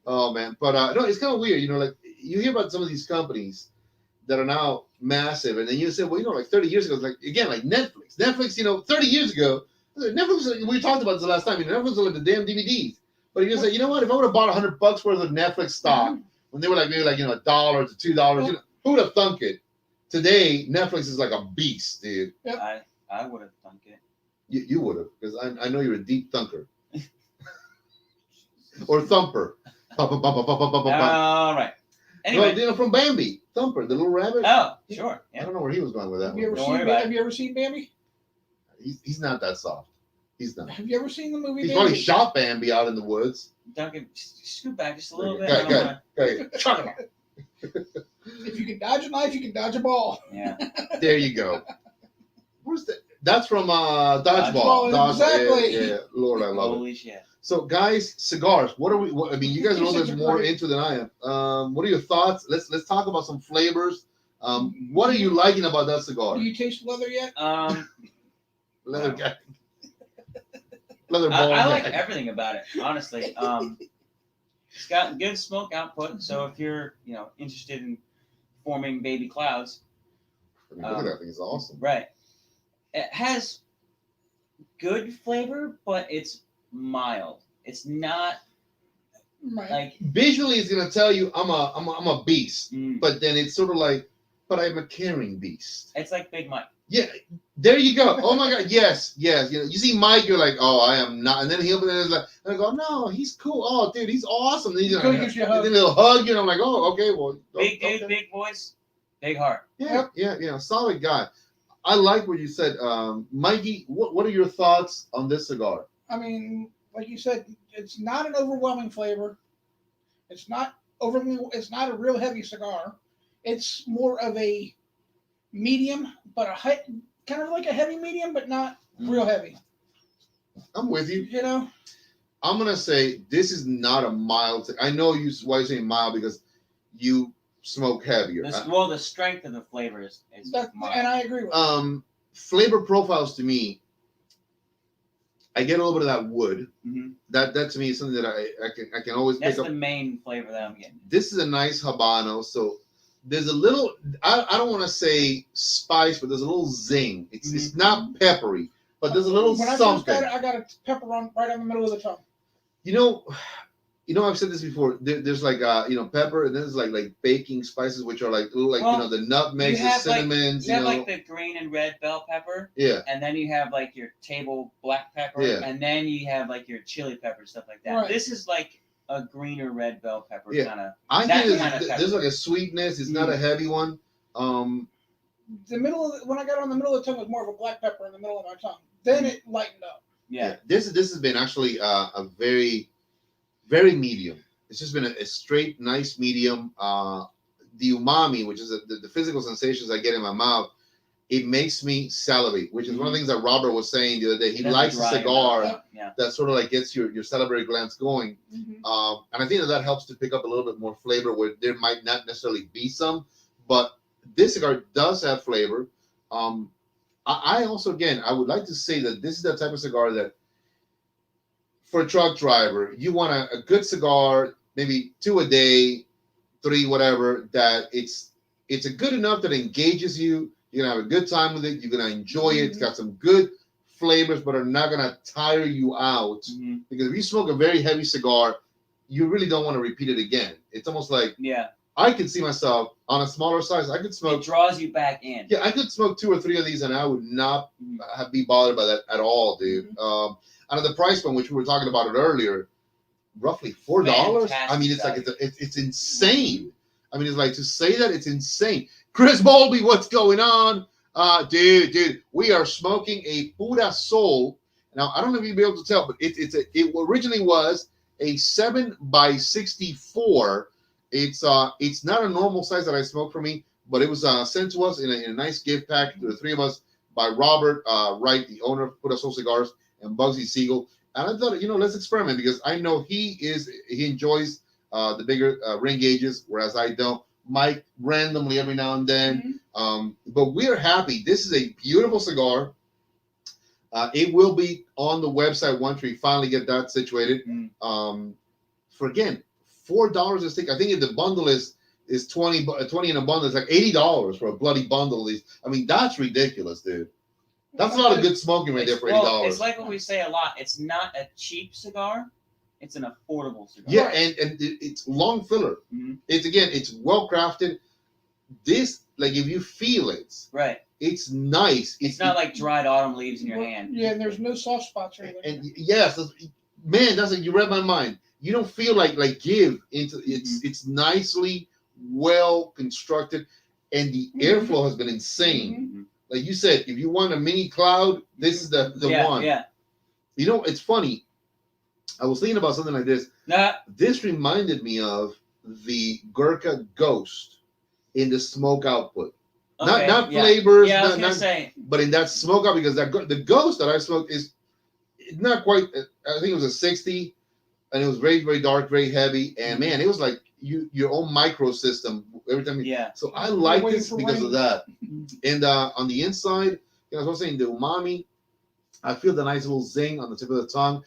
Oh man, but no, it's kind of weird. Like you hear about some of these companies that are now massive, and then you say, well, like 30 years ago, like Netflix. Netflix, 30 years ago, Netflix. We talked about this the last time. Netflix was like the damn DVDs. But you say, you know what? If I would have bought $100 worth of Netflix stock when they were like maybe like $1 to $2. Who would have thunk it? Today, Netflix is like a beast, dude. Yep. I would have thunk it. You would have, because I know you're a deep thunker. Or thumper. All right. Anyway, Well, from Bambi, Thumper, the little rabbit. Oh, sure. Yeah. I don't know where he was going with that. Have you ever seen Bambi? He's not that soft. He's not. Have you ever seen the movie? He's Bambi? probably shot Bambi out in the woods. Duncan, scoot back just a little bit. Okay. If you can dodge a knife, you can dodge a ball. Yeah. There you go. Where's that? That's from Dodgeball. Exactly. Yeah. Lord, I love it. Holy shit. So, guys, cigars. What are we? I mean, you guys are a little bit more into than I am. What are your thoughts? Let's talk about some flavors. What are you liking about that cigar? Do you taste leather yet? Leather guy. Leather ball. I like everything about it, honestly. It's got good smoke output, so if you're interested in forming baby clouds, I mean, look at that thing. It's awesome. Right. It has good flavor, but it's mild. It's not like visually it's gonna tell you I'm a beast, but then it's sort of like, but I'm a caring beast. It's like Big Mike. Yeah, there you go. Oh my God, yes. You see Mike, you're like, oh, I am not, and then he'll be like, and I go, no, he's cool. Oh, dude, he's awesome. Then then he'll hug you, and I'm like, oh, okay, well, big dude, big voice, big heart. Yeah, solid guy. I like what you said, Mikey. What are your thoughts on this cigar? I mean, like you said, it's not an overwhelming flavor. It's not a real heavy cigar. It's more of a medium, but kind of like a heavy medium, but not real heavy. I'm with you. I'm gonna say this is not a mild. I know why you're saying mild, because you smoke heavier. The strength of the flavor is mild. And I agree with flavor profiles to me, I get a little bit of that wood. Mm-hmm. That to me is something that I can always pick up. That's the main flavor that I'm getting. This is a nice Habano, so there's a little. I don't want to say spice, but there's a little zing. It's not peppery, but there's a little when something. I got a pepper right on the middle of the tongue. I've said this before. There's like pepper, and then there's like baking spices, which are like the nutmegs, the cinnamons. You have like the green and red bell pepper. Yeah. And then you have like your table black pepper. Yeah. And then you have like your chili pepper, stuff like that. Right. This is like a green or red bell pepper kind of. I think there's like a sweetness. It's not a heavy one. The middle when I got on the middle of the tongue was more of a black pepper in the middle of my tongue. Then it lightened up. Yeah. This has been actually a very, very medium. It's just been a straight, nice medium. The umami, which is the physical sensations I get in my mouth, it makes me salivate, which is one of the things that Robert was saying the other day. He likes a cigar that sort of like gets your salivary glands going. Mm-hmm. And I think that helps to pick up a little bit more flavor where there might not necessarily be some, but this cigar does have flavor. I also, again, I would like to say that this is the type of cigar that for a truck driver, you want a good cigar, maybe 2 a day, 3, whatever, that it's a good enough that engages you. You're going to have a good time with it. You're going to enjoy it. It's got some good flavors, but are not going to tire you out. Mm-hmm. Because if you smoke a very heavy cigar, you really don't want to repeat it again. It's almost like, I could see myself on a smaller size. I could smoke. It draws you back in. Yeah, I could smoke 2 or 3 of these, and I would not be bothered by that at all, dude. Mm-hmm. And at the price point, which we were talking about it earlier, roughly $4. I mean, it's like it's insane. I mean, it's like to say that it's insane. Chris Bowlby, what's going on? Dude, we are smoking a Pura Sol. Now, I don't know if you'll be able to tell, but it originally was a 7x64. It's not a normal size that I smoke for me, but it was sent to us in a nice gift pack to the 3 of us by Robert Wright, the owner of Pura Sol Cigars, and Bugsy Siegel. And I thought, let's experiment, because I know he enjoys the bigger ring gauges, whereas I don't. Mike randomly every now and then. Mm-hmm. But we're happy. This is a beautiful cigar. It will be on the website once we finally get that situated. For again, $4 a stick. I think if the bundle is 20 in a bundle, it's like $80 for a bloody bundle of these. I mean, that's ridiculous, dude. That's a lot of good smoking right there for $80. It's like what we say a lot. It's not a cheap cigar, it's an affordable cigar. Yeah, and it's long filler. Mm-hmm. It's well crafted. This, like, if you feel it, Right. it's nice. It's not like dried autumn leaves in your hand. Yeah, and there's no soft spots or anything. And yes, man, that's like you read my mind. You don't feel like give into it's nicely well constructed, and the airflow has been insane. Mm-hmm. Like you said, if you want a mini cloud, this is the one. Yeah. You know, it's funny. I was thinking about something like this. This reminded me of the Gurkha Ghost in the smoke output. Okay, not flavors. Yeah, I was gonna say. But in that smoke out, because the Ghost that I smoked is not quite. I think it was a 60, and it was very, very dark, very heavy, and man, it was like your own microsystem every time. So I like this because of that. And on the inside, as I was saying, the umami, I feel the nice little zing on the tip of the tongue.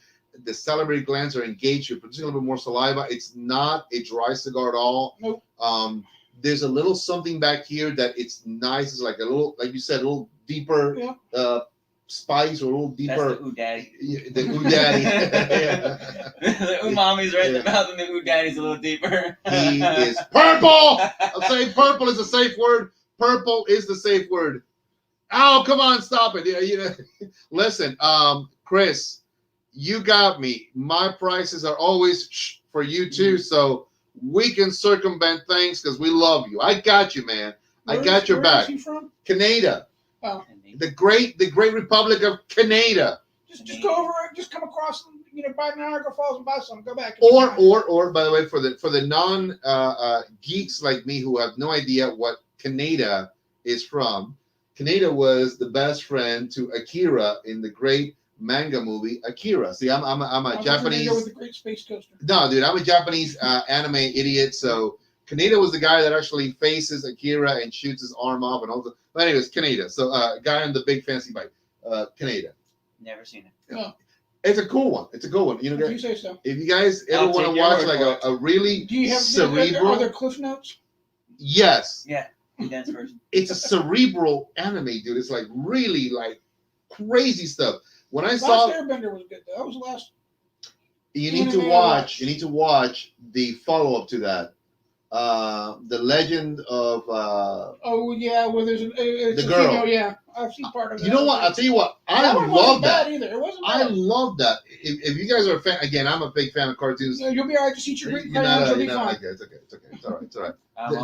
The salivary glands are engaged. You're producing a little bit more saliva. It's not a dry cigar at all. Nope. There's a little something back here that it's nice. It's like a little, like you said, a little deeper spice or a little deeper. That's the Oudaddy. The Oudaddy. The umami's right in the mouth, and the Oudaddy's a little deeper. He is purple. I'm saying purple is a safe word. Purple is the safe word. Oh, come on, stop it. Listen, Chris, you got me. My prices are always for you too, so we can circumvent things because we love you. I got you, man. I got your back. Where is he from? Canada. Oh. The great Republic of Canada. Just go over, just come across, by Niagara Falls and buy some. Go back. Or by the way, for the non geeks like me who have no idea what Canada is from, Canada was the best friend to Akira in the great manga movie Akira. See, I'm a Japanese. With the Great Space Coaster. No, dude, I'm a Japanese anime idiot. So Kaneda was the guy that actually faces Akira and shoots his arm off and all the. But anyways, Kaneda. So guy on the big fancy bike, Kaneda. Never seen it. No. It's a cool one. It's a good one. If you say so. If you guys ever want to watch like a really cerebral, are there cliff notes? Yes. Yeah. That's version. It's a cerebral anime, dude. It's like really like crazy stuff. When I saw Last Airbender was good though. That was the last. You need to watch. You need to watch the follow-up to that. The Legend of. Oh yeah, where there's the girl. Female, yeah, I've seen part of that. You know what? I'll tell you what. I love that. Either. It wasn't bad. I love that. If you guys are a fan, again, I'm a big fan of cartoons. Yeah, you'll be all right. Just eat your Greek crayons. You'll be fine. Okay, it's okay. It's all right. It's all right.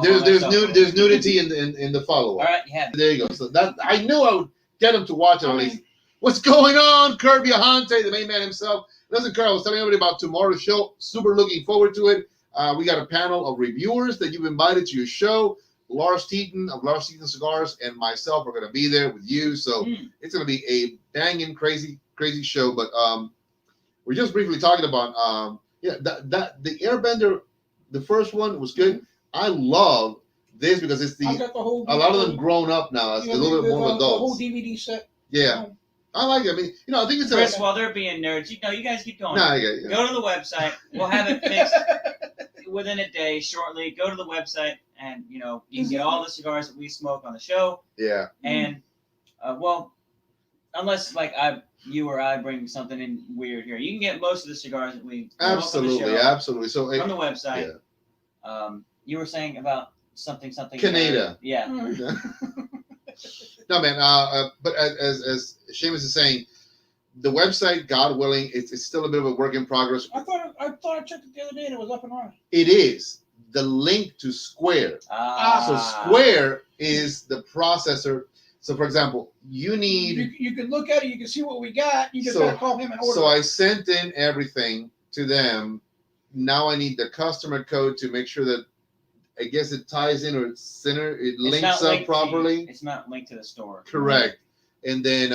There's nudity in the follow-up. All right, yeah. There you go. So that I knew I would get him to watch it at least. What's going on, Kirby Ahante, the main man himself? Listen, Carl, I was telling everybody about tomorrow's show. Super looking forward to it. We got a panel of reviewers that you've invited to your show. Lars Teaton of Lars Teaton Cigars and myself are going to be there with you. So it's going to be a banging, crazy show. But we're just briefly talking about, that the Airbender, the first one was good. I love this because it's a lot of them grown up now. It's a little bit more adults. The whole DVD set. Yeah. I like it. I mean, I think it's Chris, while they're being nerds, you guys keep going. Nah, Go to the website. We'll have it fixed within a day, shortly. Go to the website, and you can get all the cigars that we smoke on the show. Yeah. And unless you or I bring something in weird here, you can get most of the cigars that we absolutely. So from the website. Yeah. You were saying about something. Canada. Yeah. No, man. But as Seamus is saying, the website, God willing, it's still a bit of a work in progress. I thought I checked it the other day and it was up and running. It is the link to Square. So Square is the processor. So, for example, you need. You can look at it. You can see what we got. You just gotta call him and order. So I sent in everything to them. Now I need the customer code to make sure that. I guess it ties in or it links up properly. It's not linked to the store. Correct. And then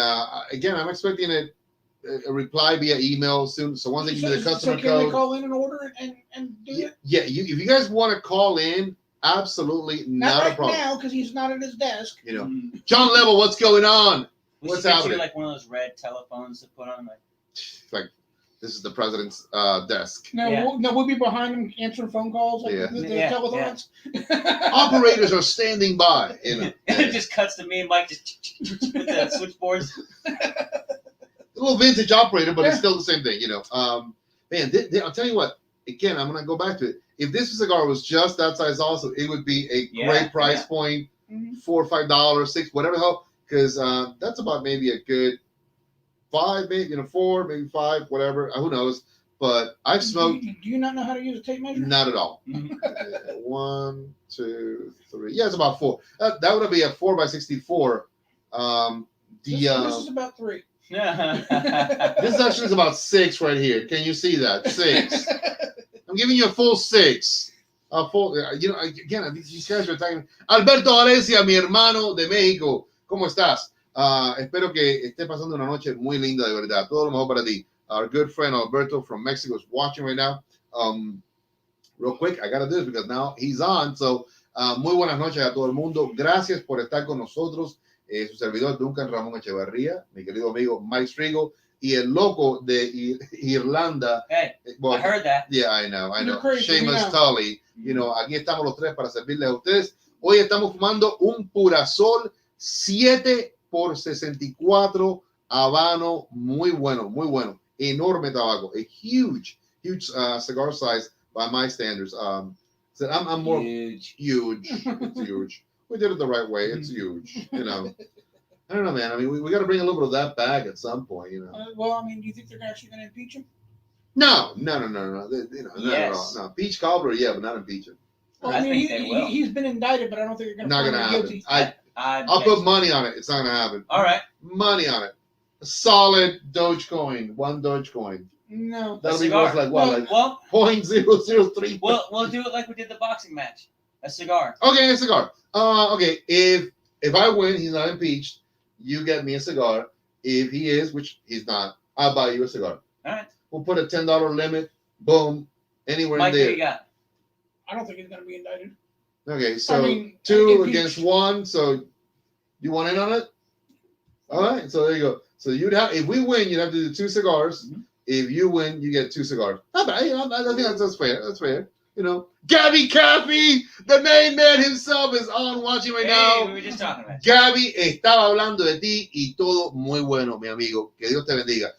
again, I'm expecting a reply via email soon. So once they give me the customer code, can they call in and order it and do it? Yeah. If you guys want to call in, absolutely not a problem. Now because he's not at his desk. John Level, what's going on? What's happening? You like one of those red telephones to put on like. This is the president's desk. No, we'll be behind him answering phone calls. Like the telephones. Yeah. Operators are standing by. It just cuts to me and Mike just with the switchboards. A little vintage operator, but it's still the same thing, Man, I'll tell you what. Again, I'm gonna go back to it. If this cigar was just that size, also, it would be a great price point, $4 or $5, $6, whatever the hell. Because that's about maybe a good $5, maybe $4, maybe $5, whatever. Who knows? But I've smoked. Do you not know how to use a tape measure? Not at all. 1, 2, 3. Yeah, it's about 4. That would be a 4x64. This is about 3. This actually is about 6 right here. Can you see that? 6. I'm giving you a full 6. A full. Again, these guys are talking. Alberto Valencia, mi hermano de México. ¿Cómo estás? Espero que esté pasando una noche muy linda, de verdad. Todo lo mejor para ti. Our good friend Alberto from Mexico is watching right now. Real quick, I gotta do this because now he's on. So, muy buenas noches a todo el mundo. Gracias por estar con nosotros. Su servidor Dunkan Ramón Echevarria, mi querido amigo Mike Striegel, y el loco de Irlanda. Hey, I heard that. Yeah, I know. Crazy, Seamus Tolle. Aquí estamos los tres para servirles a ustedes. Hoy estamos fumando un Purasol 7x64 Habano, muy bueno, muy bueno. Enorme tabaco, a huge cigar size by my standards. So I'm more huge. It's huge. We did it the right way. It's huge. I don't know, man. I mean, we got to bring a little bit of that back at some point. Well, I mean, do you think they're actually going to impeach him? No. Not at all. No, peach cobbler, yeah, but not impeach him. Well, I mean, he's been indicted, but I don't think they're going to. Not going to happen. Guilty. I'll put money on it. It's not going to happen. All right. Money on it. A solid Dogecoin. One Dogecoin. No. That'll be worth like what? Like 0.003. We'll do it like we did the boxing match. A cigar. Okay, a cigar. Okay. If I win, he's not impeached. You get me a cigar. If he is, which he's not, I'll buy you a cigar. All right. We'll put a $10 limit. Boom. Anywhere Mike, in there. what you got? I don't think he's going to be indicted. Okay, so 2 against 1. So you want in on it? All right. So there you go. So if we win, you'd have to do 2 cigars. Mm-hmm. If you win, you get 2 cigars. Not bad. I think that's fair. That's fair. Gabby Caffey, the main man himself, is on watching right now. We were just talking about Gabby estaba hablando de ti y todo muy bueno, mi amigo. Que Dios te bendiga.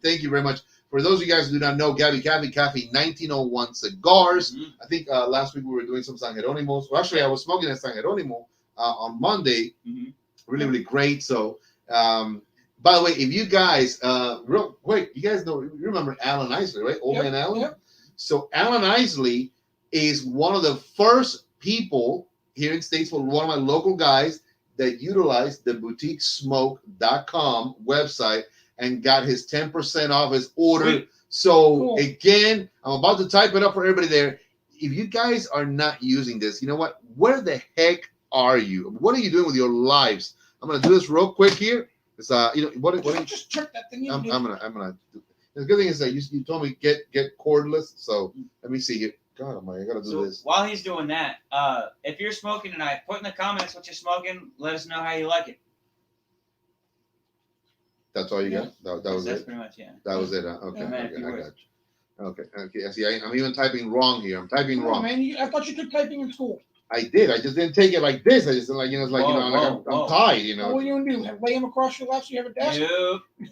Thank you very much. For those of you guys who do not know, Gabby Caffey, 1901 Cigars. Mm-hmm. I think last week we were doing some San Jeronimos. Well, actually, I was smoking a San Jeronimo on Monday. Mm-hmm. Really, really great. So, by the way, if you guys, real quick, you guys know, you remember Alan Isley, right? Old Man Alan? Yep. So Alan Isley is one of the first people here in Statesville, one of my local guys that utilized the boutiquesmoke.com website and got his 10% off his order. Sweet. So cool. Again, I'm about to type it up for everybody there. If you guys are not using this, you know what? Where the heck are you? What are you doing with your lives? I'm going to do this real quick here. It's, what just check that thing. I'm gonna. The good thing is that you told me get cordless. So let me see here. God, I gotta do this. While he's doing that, if you're smoking tonight, put in the comments what you're smoking. Let us know how you like it. That's all you got. That was That's it. Pretty much, yeah. That was it. Huh? Okay, I got you. Okay. See, I'm even typing wrong here. I'm typing wrong. Man, I thought you took typing in school. I did. I just didn't take it like this. I just it's like it's like I'm tied. What are you gonna do? Lay him across your lap so you have a desk?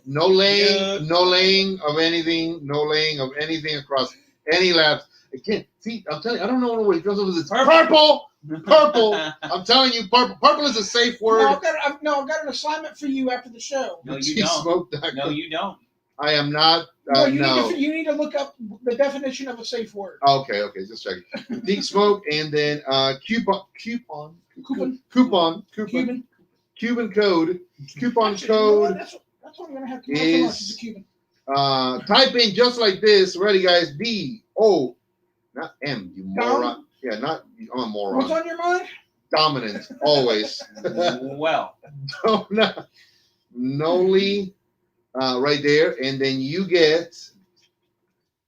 No laying, no laying of anything. No laying of anything across any laps. Again, see, I'm telling you, I don't know what it comes up with. It's purple. I'm telling you, purple. Purple is a safe word. I've got an assignment for you after the show. No, you don't. No, you don't. I am not. You need to look up the definition of a safe word. Okay, just check it. Deep smoke and then Cuban code. Coupon code. That's what I'm gonna have to do. Is Cuban. Type in just like this. Ready, guys? D-O, not M. You moron. Yeah, not. I'm a moron. What's on your mind? Dominant, always. Well. Noli. Right there, and then you get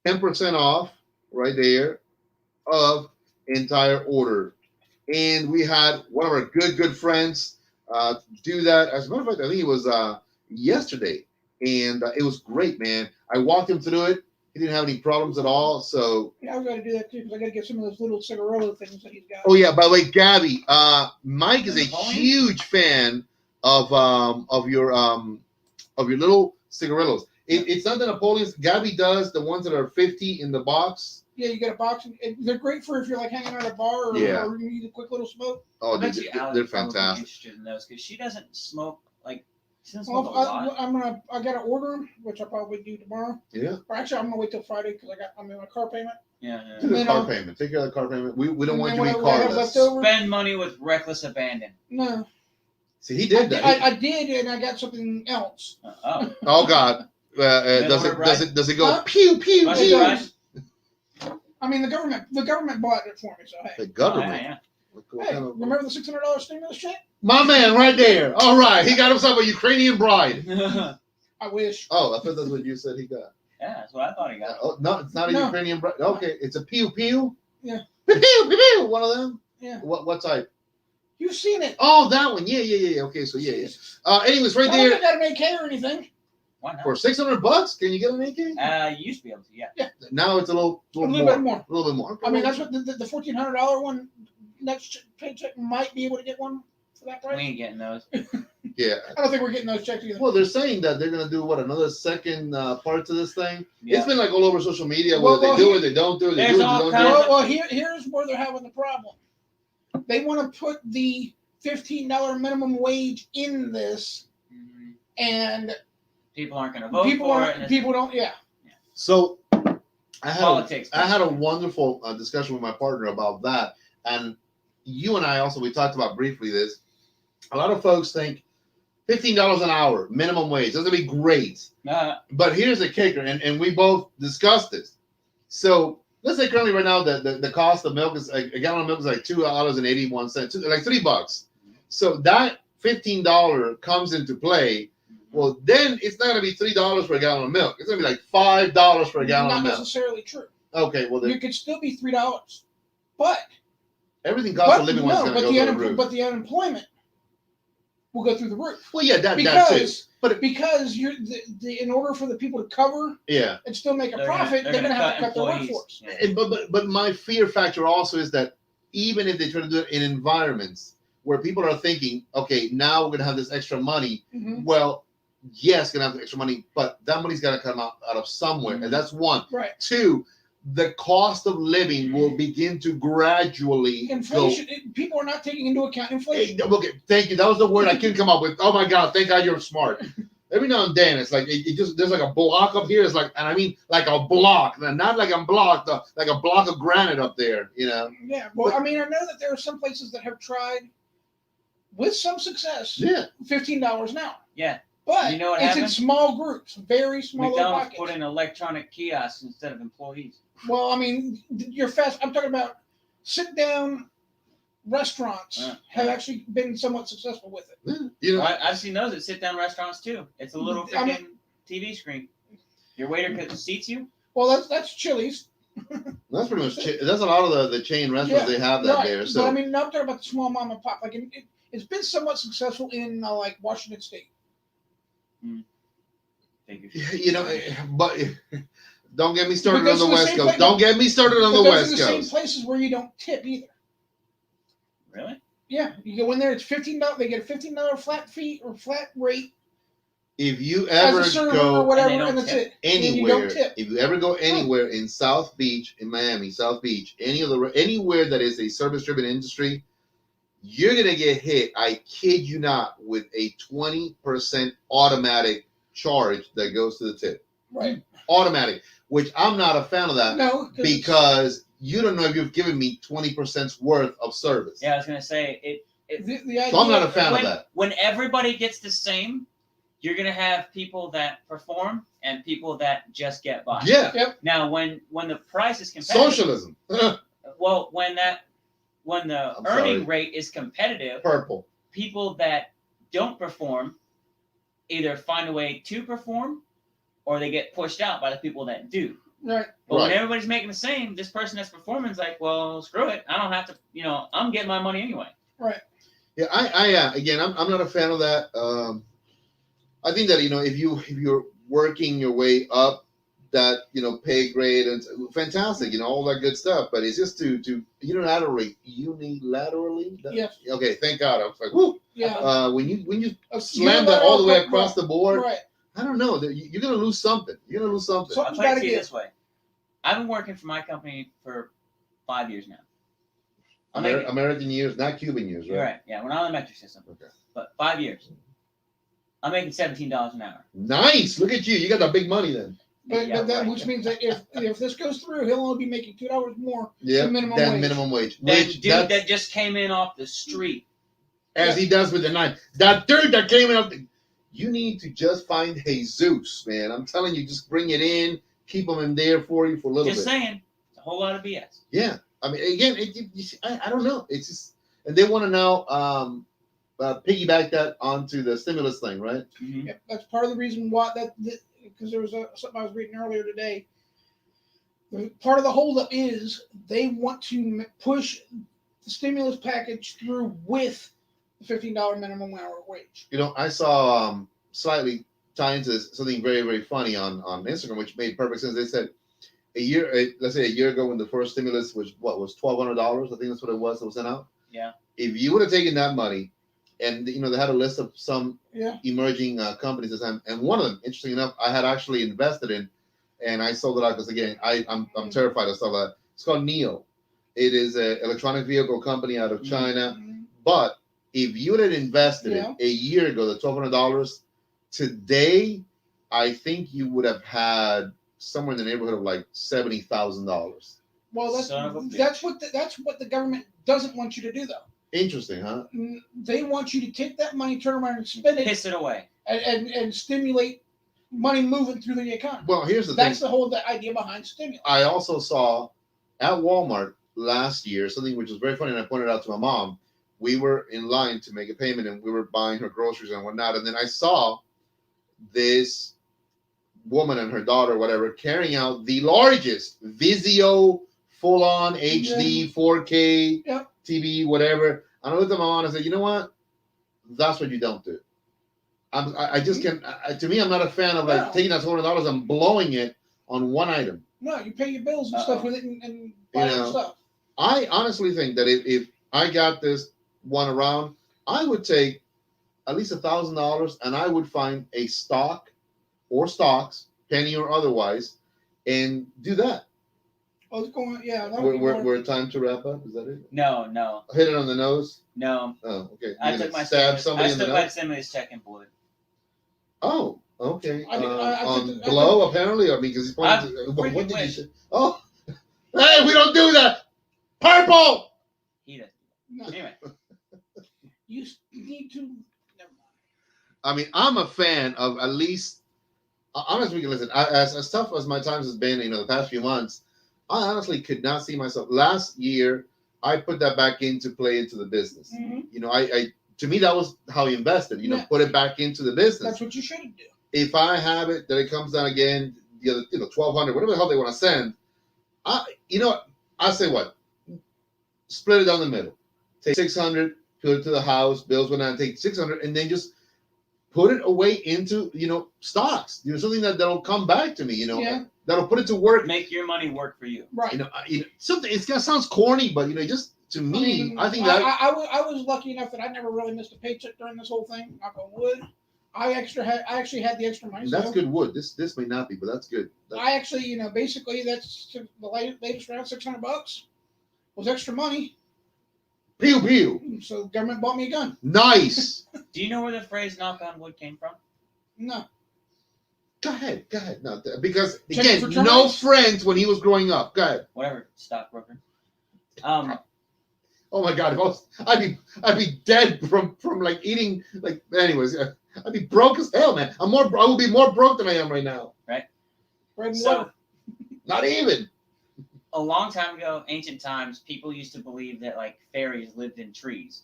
10% off right there of entire order. And we had one of our good friends do that. As a matter of fact, I think it was yesterday, and it was great, man. I walked him through it. He didn't have any problems at all. So yeah, I got to do that too because I got to get some of those little cigarillo things that he's got. Oh yeah, by the way, Gabby, Mike is a huge fan of your little cigarillos. It's not the Napoleons. Gabby does the ones that are 50 in the box. Yeah, you get a box, and they're great for if you're like hanging out at a bar or you need a quick little smoke. Oh, they're fantastic. Interested in those because she doesn't smoke like. She doesn't smoke a lot. I gotta order them, which I'll probably do tomorrow. Yeah. Or actually, I'm gonna wait till Friday because I'm in my car payment. Yeah. Do the car payment. Take care of the car payment. We don't want you to be carless. Spend money with reckless abandon. No. See, he did that. I did, and I got something else. Oh God. Does it go pew pew pew? I mean, the government bought it for me, so hey. The government. Hey, remember the $600 stimulus check? My man, right there. All right, he got himself a Ukrainian bride. I wish. Oh, I thought that's what you said he got. Yeah, that's what I thought he got. Oh no, it's not a Ukrainian bride. Okay, it's a pew pew. Yeah. Pew pew pew. One of them. Yeah. What type? You've seen it. Oh, that one. Yeah. Okay, so yeah. Anyways, right there. I don't got an AK or anything. Why not? For $600, can you get an AK? You used to be able to, yeah. Now it's a little bit more. A little bit more. I mean, that's what the $1,400 one next paycheck might be able to get one for that price. We ain't getting those. Yeah. I don't think we're getting those checks either. Well, they're saying that they're gonna do another second part to this thing. Yeah. It's been like all over social media. Whether they do it, they don't do it. They do it, they don't do it. Well, here's where they're having the problem. They want to put the $15 minimum wage in this, and people aren't going to vote for it. People don't. Yeah. So I had a wonderful discussion with my partner about that, and you and I also we talked about briefly this. A lot of folks think $15 an hour minimum wage. That's gonna be great. But here's the kicker, and we both discussed this. So let's say currently right now the cost of milk is a gallon of milk is like $2.81, like $3. So that $15 comes into play. Well, then it's not gonna be $3 for a gallon of milk. It's gonna be like $5 for a gallon of milk. Not necessarily true. Okay, well then you could still be $3, but everything cost of living is gonna go through the roof. But the unemployment will go through the roof. Well, yeah, that's it. But because you're in order for the people to cover, and still make a profit, they're gonna have to cut the workforce. Yeah. But my fear factor also is that even if they try to do it in environments where people are thinking, okay, now we're gonna have this extra money. Mm-hmm. Well, yes, gonna have the extra money, but that money's gotta come out of somewhere, and that's one. Right. Two, the cost of living will begin to gradually inflation. People are not taking into account inflation. Okay, thank you. That was the word I couldn't come up with. Oh my God, thank God you're smart. Every now and then, it's like it just there's like a block up here. It's like, and I mean like a block, not like I'm blocked, like a block of granite up there. You know. Yeah. Well, I mean, I know that there are some places that have tried with some success. Yeah. $15 an hour. Yeah. But you know what it's happened? in small groups, very small. McDonald's put in electronic kiosks instead of employees. Well, I mean, I'm talking about sit-down restaurants have actually been somewhat successful with it. You know, I've seen those at sit-down restaurants too. It's a little freaking TV screen. Your waiter seats you. Well, that's Chili's. That's pretty much. That's a lot of the chain restaurants they have that there. So but I mean, I'm talking about the small mom and pop. Like it's been somewhat successful in like Washington State. Thank you. You know, but don't get me started on the West Coast. Don't get me started on the West Coast. Those are the same places where you don't tip either. Really? Yeah, you go in there. It's $15. They get a $15 flat fee or flat rate. If you ever go or whatever, and that's it. Anywhere, if you ever go anywhere in South Beach, in Miami, South Beach, anywhere that is a service-driven industry, you're gonna get hit. I kid you not, with a 20% automatic charge that goes to the tip. Right. Automatic, which I'm not a fan of that. No, because you don't know if you've given me 20% worth of service. Yeah, I was gonna say so I'm not a fan of that. When everybody gets the same, you're gonna have people that perform and people that just get by. Yeah. Yep. Now, when the price is competitive, socialism. Well, when the earning rate is competitive, people that don't perform either find a way to perform or they get pushed out by the people that do. Right. But when everybody's making the same, this person that's performing is like, well, screw it. I don't have to, I'm getting my money anyway. Right. Yeah, I'm not a fan of that. I think that, if you're working your way up that, pay grade and fantastic, all that good stuff, but it's just to unilaterally. Yes. Okay, thank God. I was like, whoo. Yeah. When you slam that all the way across the board, right. I don't know. You're gonna lose something. You're gonna lose something. I'll try to see it this way. I've been working for my company for 5 years now. American years, not Cuban years, right? You're right. Yeah, we're not on the metric system. Okay. But 5 years. I'm making $17 an hour. Nice. Look at you. You got the big money then. But that, which means that if this goes through, he'll only be making $2 more than minimum wage. That dude that just came in off the street. As he does with the knife. That dude that came in you need to just find Jesus, man. I'm telling you, just bring it in, keep him in there for you for a little bit. Just saying. It's a whole lot of BS. Yeah. I mean, again, I don't know. It's just, and they want to now piggyback that onto the stimulus thing, right? Mm-hmm. Yep, that's part of the reason why because there was something I was reading earlier today. Part of the holdup is they want to push the stimulus package through with the $15 minimum hour wage. You know, I saw slightly tie into something very, very funny on Instagram, which made perfect sense. They said let's say a year ago when the first stimulus was $1,200. I think that's what it was that was sent out. Yeah. If you would have taken that money, and you know they had a list of some emerging companies at the time, and one of them, interesting enough, I had actually invested in, and I sold it out because again, I'm terrified of stuff like that. It's called NIO. It is an electronic vehicle company out of China, but if you had invested it a year ago, the $1,200, today, I think you would have had somewhere in the neighborhood of like $70,000. Well, that's what the government doesn't want you to do, though. Interesting, huh? They want you to take that money, turn around and spend it, piss it away, and stimulate money moving through the economy. Well, here's the thing. That's the whole idea behind stimulus. I also saw at Walmart last year something which was very funny, and I pointed out to my mom. We were in line to make a payment, and we were buying her groceries and whatnot, and then I saw this woman and her daughter, whatever, carrying out the largest Vizio full-on HD 4K TV, whatever. And I looked at my mom and I said, you know what? That's what you don't do. I just can't. To me, I'm not a fan of taking that $200 and blowing it on one item. No, you pay your bills and stuff with it and buy stuff. I honestly think that if I got this one around, I would take at least $1,000 and I would find a stock or stocks, penny or otherwise, and do that. Oh, it's going, We're time to wrap up. Is that it? No. Hit it on the nose. No. Oh, okay. I took my stimulus check and blew it. Oh, okay. On blow apparently, or because he's pointing to. What did you say? Oh, hey, we don't do that. Purple. He does. No. Anyway. You need to. Never mind. I mean, I'm a fan of at least. Honestly, listen. As tough as my times has been, the past few months, I honestly could not see myself. Last year, I put that back into play into the business. Mm-hmm. I to me that was how you invested. Put it back into the business. That's what you should do. If I have it, that it comes down again, the other, 1,200, whatever the hell they want to send. I say what? Split it down the middle. Take 600, put it to the house. Bills went down. Take 600, and then just put it away into stocks. Something that'll come back to me. That'll put it to work. Make your money work for you. Right. Something. It sounds corny, but just to me, I think that I was lucky enough that I never really missed a paycheck during this whole thing. Knock on wood. I actually had the extra money. That's good wood. This may not be, but that's good. I actually, basically that's the latest round, $600 was extra money. Pew pew. So the government bought me a gun. Nice. Do you know where the phrase "knock on wood" came from? No. Go ahead. No, because again, no friends when he was growing up. Go ahead. Whatever, stockbroker. Oh my God! I'd be dead from like eating like. Anyways, I'd be broke as hell, man. I would be more broke than I am right now. Right. So, not even. A long time ago, ancient times, people used to believe that like fairies lived in trees.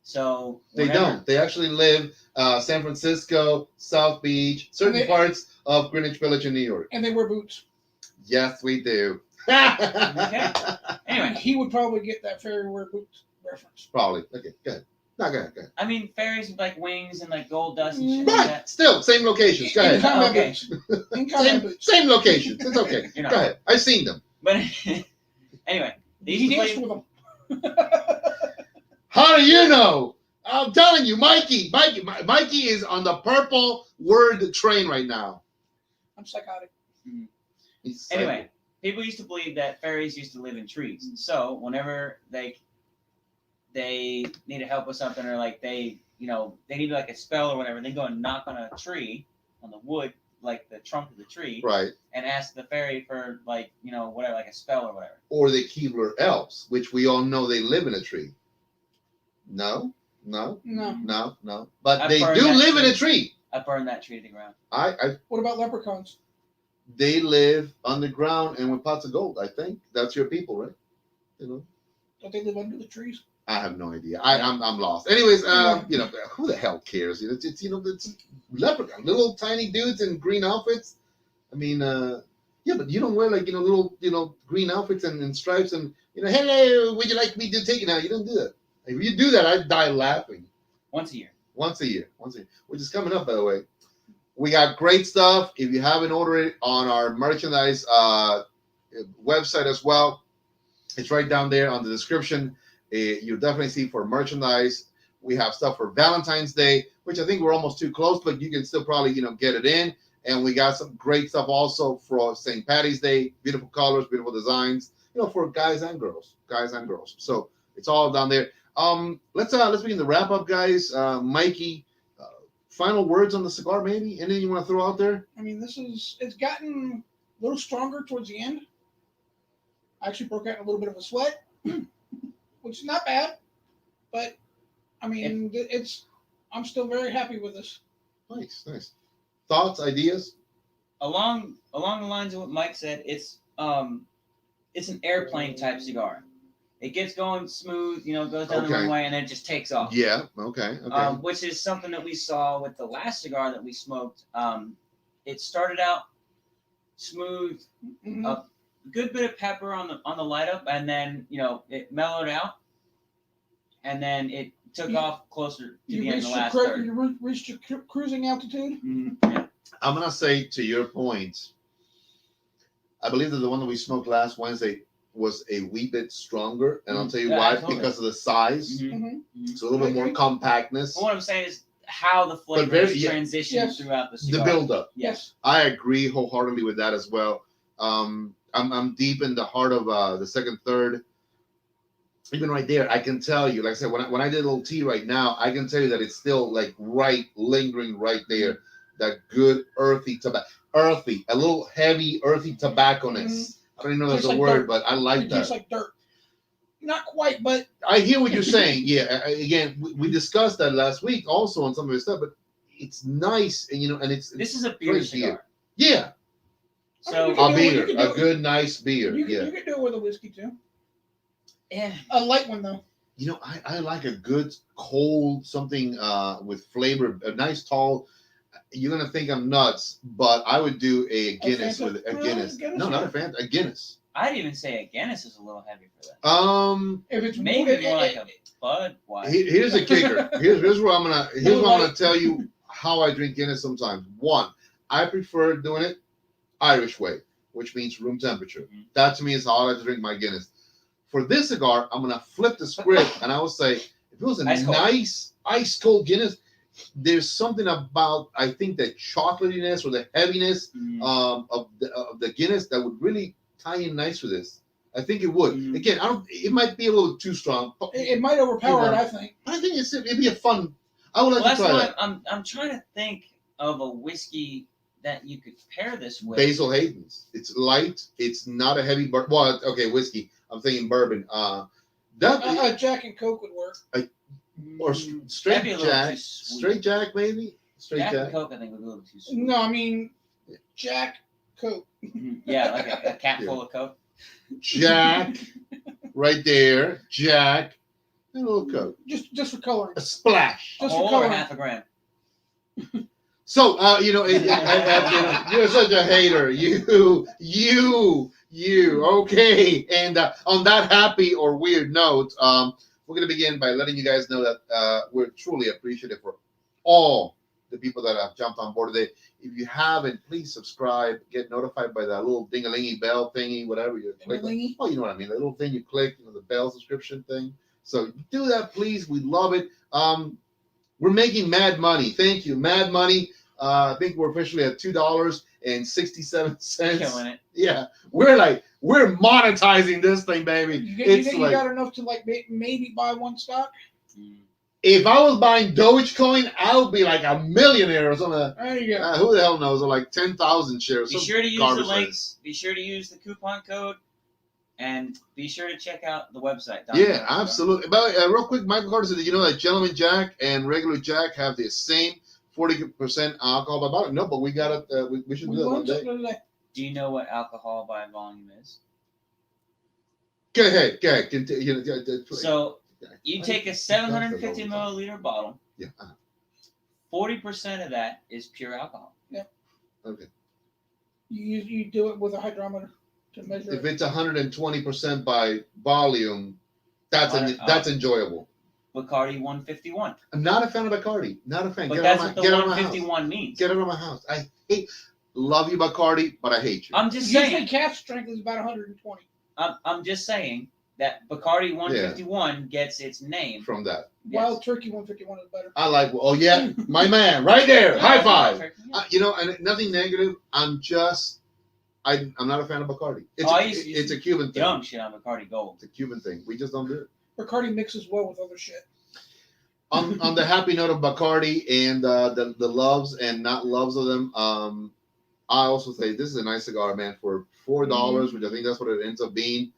So they don't. They actually live San Francisco, South Beach, certain parts of Greenwich Village in New York. And they wear boots. Yes, we do. Okay. Anyway, he would probably get that fairy wear boots reference. Probably. Okay, go ahead. No, go ahead. I mean, fairies with like wings and like gold dust and shit right. like that. Still, same locations. Go ahead. Okay. Same locations. It's okay. Go ahead. I've seen them. But anyway, they used to play with them. How do you know? I'm telling you, Mikey is on the purple word train right now. I'm psychotic. Anyway, people used to believe that fairies used to live in trees. So whenever they needed help with something, or like they needed like a spell or whatever, they go and knock on a tree, on the wood, like the trunk of the tree, right, and ask the fairy for like whatever, like a spell or whatever. Or the Keebler elves, which we all know they live in a tree. No. But they do live in a tree. I burned that tree to the ground. What about leprechauns? They live underground and with pots of gold. I think that's your people, right? Don't they live under the trees? I have no idea. I'm lost. Anyways, who the hell cares? It's leprechaun, little tiny dudes in green outfits. I mean, yeah, but you don't wear like little green outfits and stripes and hey, would you like me to take it now? You don't do that. If you do that, I'd die laughing. Once a year, which is coming up, by the way. We got great stuff. If you haven't ordered it on our merchandise website as well, it's right down there on the description. You'll definitely see for merchandise. We have stuff for Valentine's Day, which I think we're almost too close, but you can still probably get it in. And we got some great stuff also for St. Patty's Day. Beautiful colors, beautiful designs. For guys and girls. So it's all down there. Let's begin the wrap up, guys. Mikey, final words on the cigar, maybe? Anything you want to throw out there? I mean, it's gotten a little stronger towards the end. I actually broke out in a little bit of a sweat, which is not bad, but I mean, I'm still very happy with this. Nice. Thoughts, ideas? Along the lines of what Mike said, it's an airplane type cigar. It gets going smooth, goes down the runway, and then it just takes off. Yeah, okay. Which is something that we saw with the last cigar that we smoked. It started out smooth, a good bit of pepper on the light up, and then it mellowed out, and then it took off closer to the end of the last third. You reached your cruising altitude. Yeah. I'm gonna say to your point, I believe that the one that we smoked last Wednesday was a wee bit stronger, and I'll tell you why. Totally. Because of the size. It's a little bit more compactness. But what I'm saying is how the flavor transitions throughout the cigar. The build-up. Yes. I agree wholeheartedly with that as well. I'm deep in the heart of the second third. Even right there, I can tell you, like I said, when I did a little tea right now, I can tell you that it's still like lingering right there. That good earthy tobacco. A little heavy earthy tobacco-ness. I don't even know if that's a word, dirt. But I like that. It tastes like dirt. Not quite, but I hear what you're saying. Yeah, again, we discussed that last week also on some of the stuff, but it's nice, and this is a beer cigar. Yeah. So a beer, a good, nice beer. You can do it with a whiskey too. Yeah. A light one though. I like a good cold something with flavor, a nice tall. You're gonna think I'm nuts, but I would do a Guinness with a Guinness. No, not a Fanta, a Guinness. I'd even say a Guinness is a little heavy for that. If it's maybe more like a Budweiser. Here's a kicker. Here's what I'm gonna tell you how I drink Guinness sometimes. One, I prefer doing it Irish way, which means room temperature. Mm-hmm. That to me is how I like to drink my Guinness. For this cigar, I'm gonna flip the script and I will say, if it was a nice ice cold Guinness, there's something about I think the chocolatiness or the heaviness of the Guinness that would really tie in nice with this. I think it would. Mm-hmm. Again, it might be a little too strong. It might overpower it. I think it'd be a fun. I would like to try that. I'm trying to think of a whiskey that you could pair this with. Basil Hayden's. It's light. It's not a heavy. Well, okay, whiskey. I'm thinking bourbon. Jack and Coke would work. Or straight Jack, maybe. Jack and Coke, I think would be a little too sweet. No, I mean Jack Coke. Yeah, like a cap full of Coke. Jack, right there. Jack, and a little Coke. Just for coloring. A splash. Just for coloring. Half a gram. So you're such a hater. You. Okay, and on that happy or weird note, we're going to begin by letting you guys know that we're truly appreciative for all the people that have jumped on board today. If you haven't, please subscribe, get notified by that little ding-a-lingy bell thingy, whatever you click. Oh, you know what I mean, the little thing you click, the bell subscription thing. So do that, please. We love it. We're making mad money. Thank you, mad money. I think we're officially at $2.67. Killing it. Yeah, we're monetizing this thing, baby. You think you got enough to like maybe buy one stock? If I was buying Dogecoin, I would be like a millionaire or something. There you go. Who the hell knows? Or like 10,000 shares. Be sure to use the links. Be sure to use the coupon code. And be sure to check out the website. Yeah, absolutely. But real quick, Michael Carter said, did you know that Gentleman Jack and Regular Jack have the same 40% alcohol by volume? No, but we got it. We should do that one day. Do you know what alcohol by volume is? Go ahead. So you take a 750 milliliter bottle. Yeah. 40% of that is pure alcohol. Yeah. Okay. You do it with a hydrometer. If it's 120% by volume, that's enjoyable. Bacardi 151. I'm not a fan of Bacardi. Not a fan. But that's what the 151 means. Get out of my house. I love you, Bacardi, but I hate you. I'm just saying. Usually cast strength is about 120. I'm just saying that Bacardi 151 gets its name from that. Yes. Wild Turkey 151 is better. I like. Oh yeah, my man, right there. High five. And nothing negative. I'm not a fan of Bacardi. It's a Cuban thing. Young shit on Bacardi Gold. It's a Cuban thing. We just don't do it. Bacardi mixes well with other shit. On the happy note of Bacardi and the loves and not loves of them, I also say this is a nice cigar, man. For $4, which I think that's what it ends up being,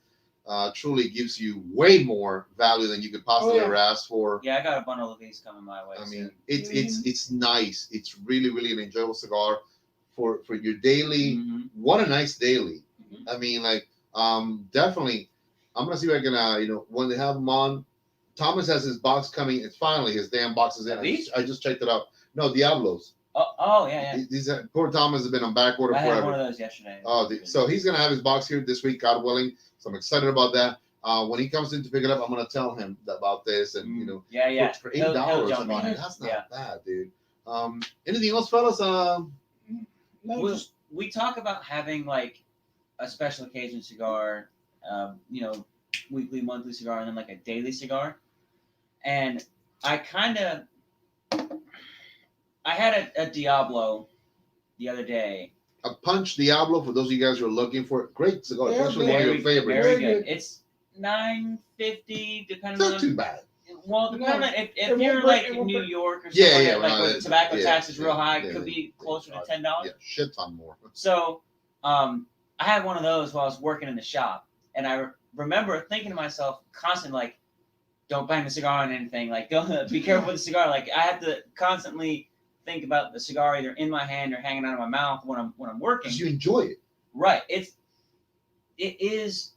truly gives you way more value than you could possibly ever ask for. Yeah, I got a bundle of these coming my way. I mean, it's nice. It's really, really an enjoyable cigar. For your daily, what a nice daily. I mean, definitely, I'm gonna see if I can, when they have them on. Thomas has his box coming. It's finally his damn box is in. I just checked it out. No, Diablos. Oh yeah. Poor Thomas has been on back order forever. I had one of those yesterday. So he's gonna have his box here this week, God willing. So I'm excited about that. When he comes in to pick it up, I'm gonna tell him about this and for $8, that's not bad, dude. Anything else, fellas? We talk about having like a special occasion cigar, weekly, monthly cigar, and then like a daily cigar. And I had a Diablo the other day. A Punch Diablo, for those of you guys who are looking for it. Great cigar, especially one of your favorites. Very good. It's $9.50, depending on. Not too bad. Well, depending on if you're like in New York or something where tobacco tax is real high, it could be closer to $10. Yeah, shit ton more. So, I had one of those while I was working in the shop, and I remember thinking to myself constantly, like, don't bang the cigar on anything. Like, don't be careful with the cigar. Like, I have to constantly think about the cigar either in my hand or hanging out of my mouth when I'm working. Because you enjoy it, right? It is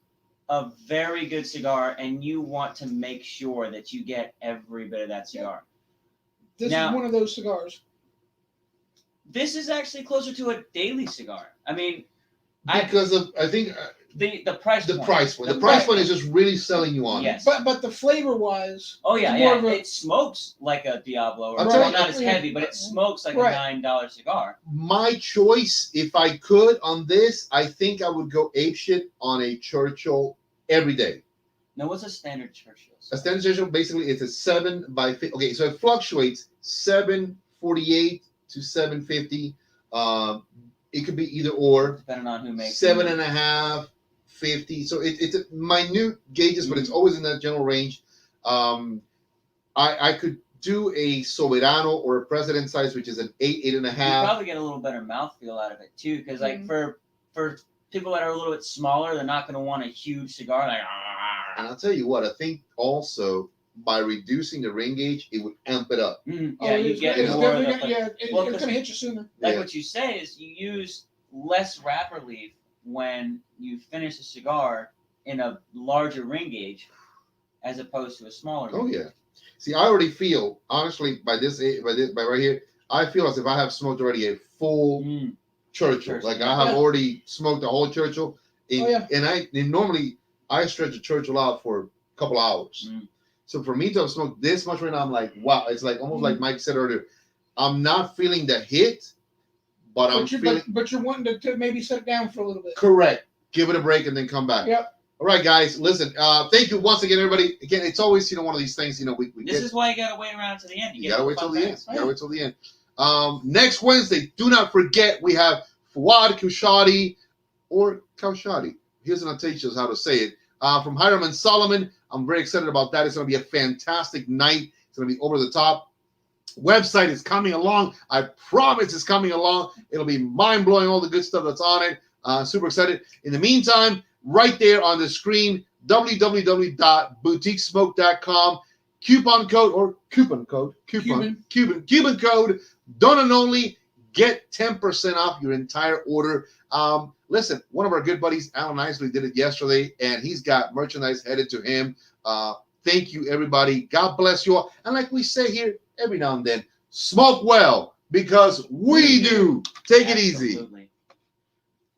a very good cigar, and you want to make sure that you get every bit of that cigar. This is one of those cigars. This is actually closer to a daily cigar. I mean, because I think the price point. The price point is just really selling you on. Yes. But the flavor wise. Oh yeah. It smokes like a Diablo, or not as heavy, but it smokes like a $9 cigar. My choice, if I could, on this, I think I would go apeshit on a Churchill every day. Now, what's a standard Churchill? A standard Churchill, basically, it's a 7 by 50. Okay, so it fluctuates 748 to 750. It could be either or. Depending on who makes 7.5, 50. So it's a minute gauges, but it's always in that general range. I could do a Soberano or a President size, which is an 8, 8.5. You probably get a little better mouthfeel out of it too, because like for people that are a little bit smaller, they're not going to want a huge cigar. Like, and I'll tell you what, I think also by reducing the ring gauge, it would amp it up. You get more. It's going to hit you sooner. Like what you say is you use less wrapper leaf when you finish a cigar in a larger ring gauge, as opposed to a smaller. Oh yeah. See, I already feel honestly by right here, I feel as if I have smoked already a full Churchill. Like I have already smoked a whole Churchill, and normally I stretch a Churchill out for a couple hours. So for me to have smoked this much right now, I'm like, wow! It's like almost like Mike said earlier. I'm not feeling the hit, but I'm feeling. But you're wanting to maybe sit down for a little bit. Correct. Give it a break and then come back. Yep. All right, guys. Listen, thank you once again, everybody. Again, it's always one of these things. This is why you gotta wait around to the end. You gotta wait till the end. You gotta wait till the end. Next Wednesday, do not forget we have Fawad Kaushadi or Kaushadi. Here's going to teach us how to say it. From Hiram and Solomon. I'm very excited about that. It's going to be a fantastic night. It's going to be over the top. Website is coming along. I promise it's coming along. It'll be mind-blowing, all the good stuff that's on it. Super excited. In the meantime, right there on the screen, www.boutiquesmoke.com. Coupon code, Cuban code, Doña NOLI, get 10% off your entire order. Listen, one of our good buddies, Alan Isley, did it yesterday, and he's got merchandise headed to him. Thank you, everybody. God bless you all. And like we say here every now and then, smoke well, because we do. Take it easy.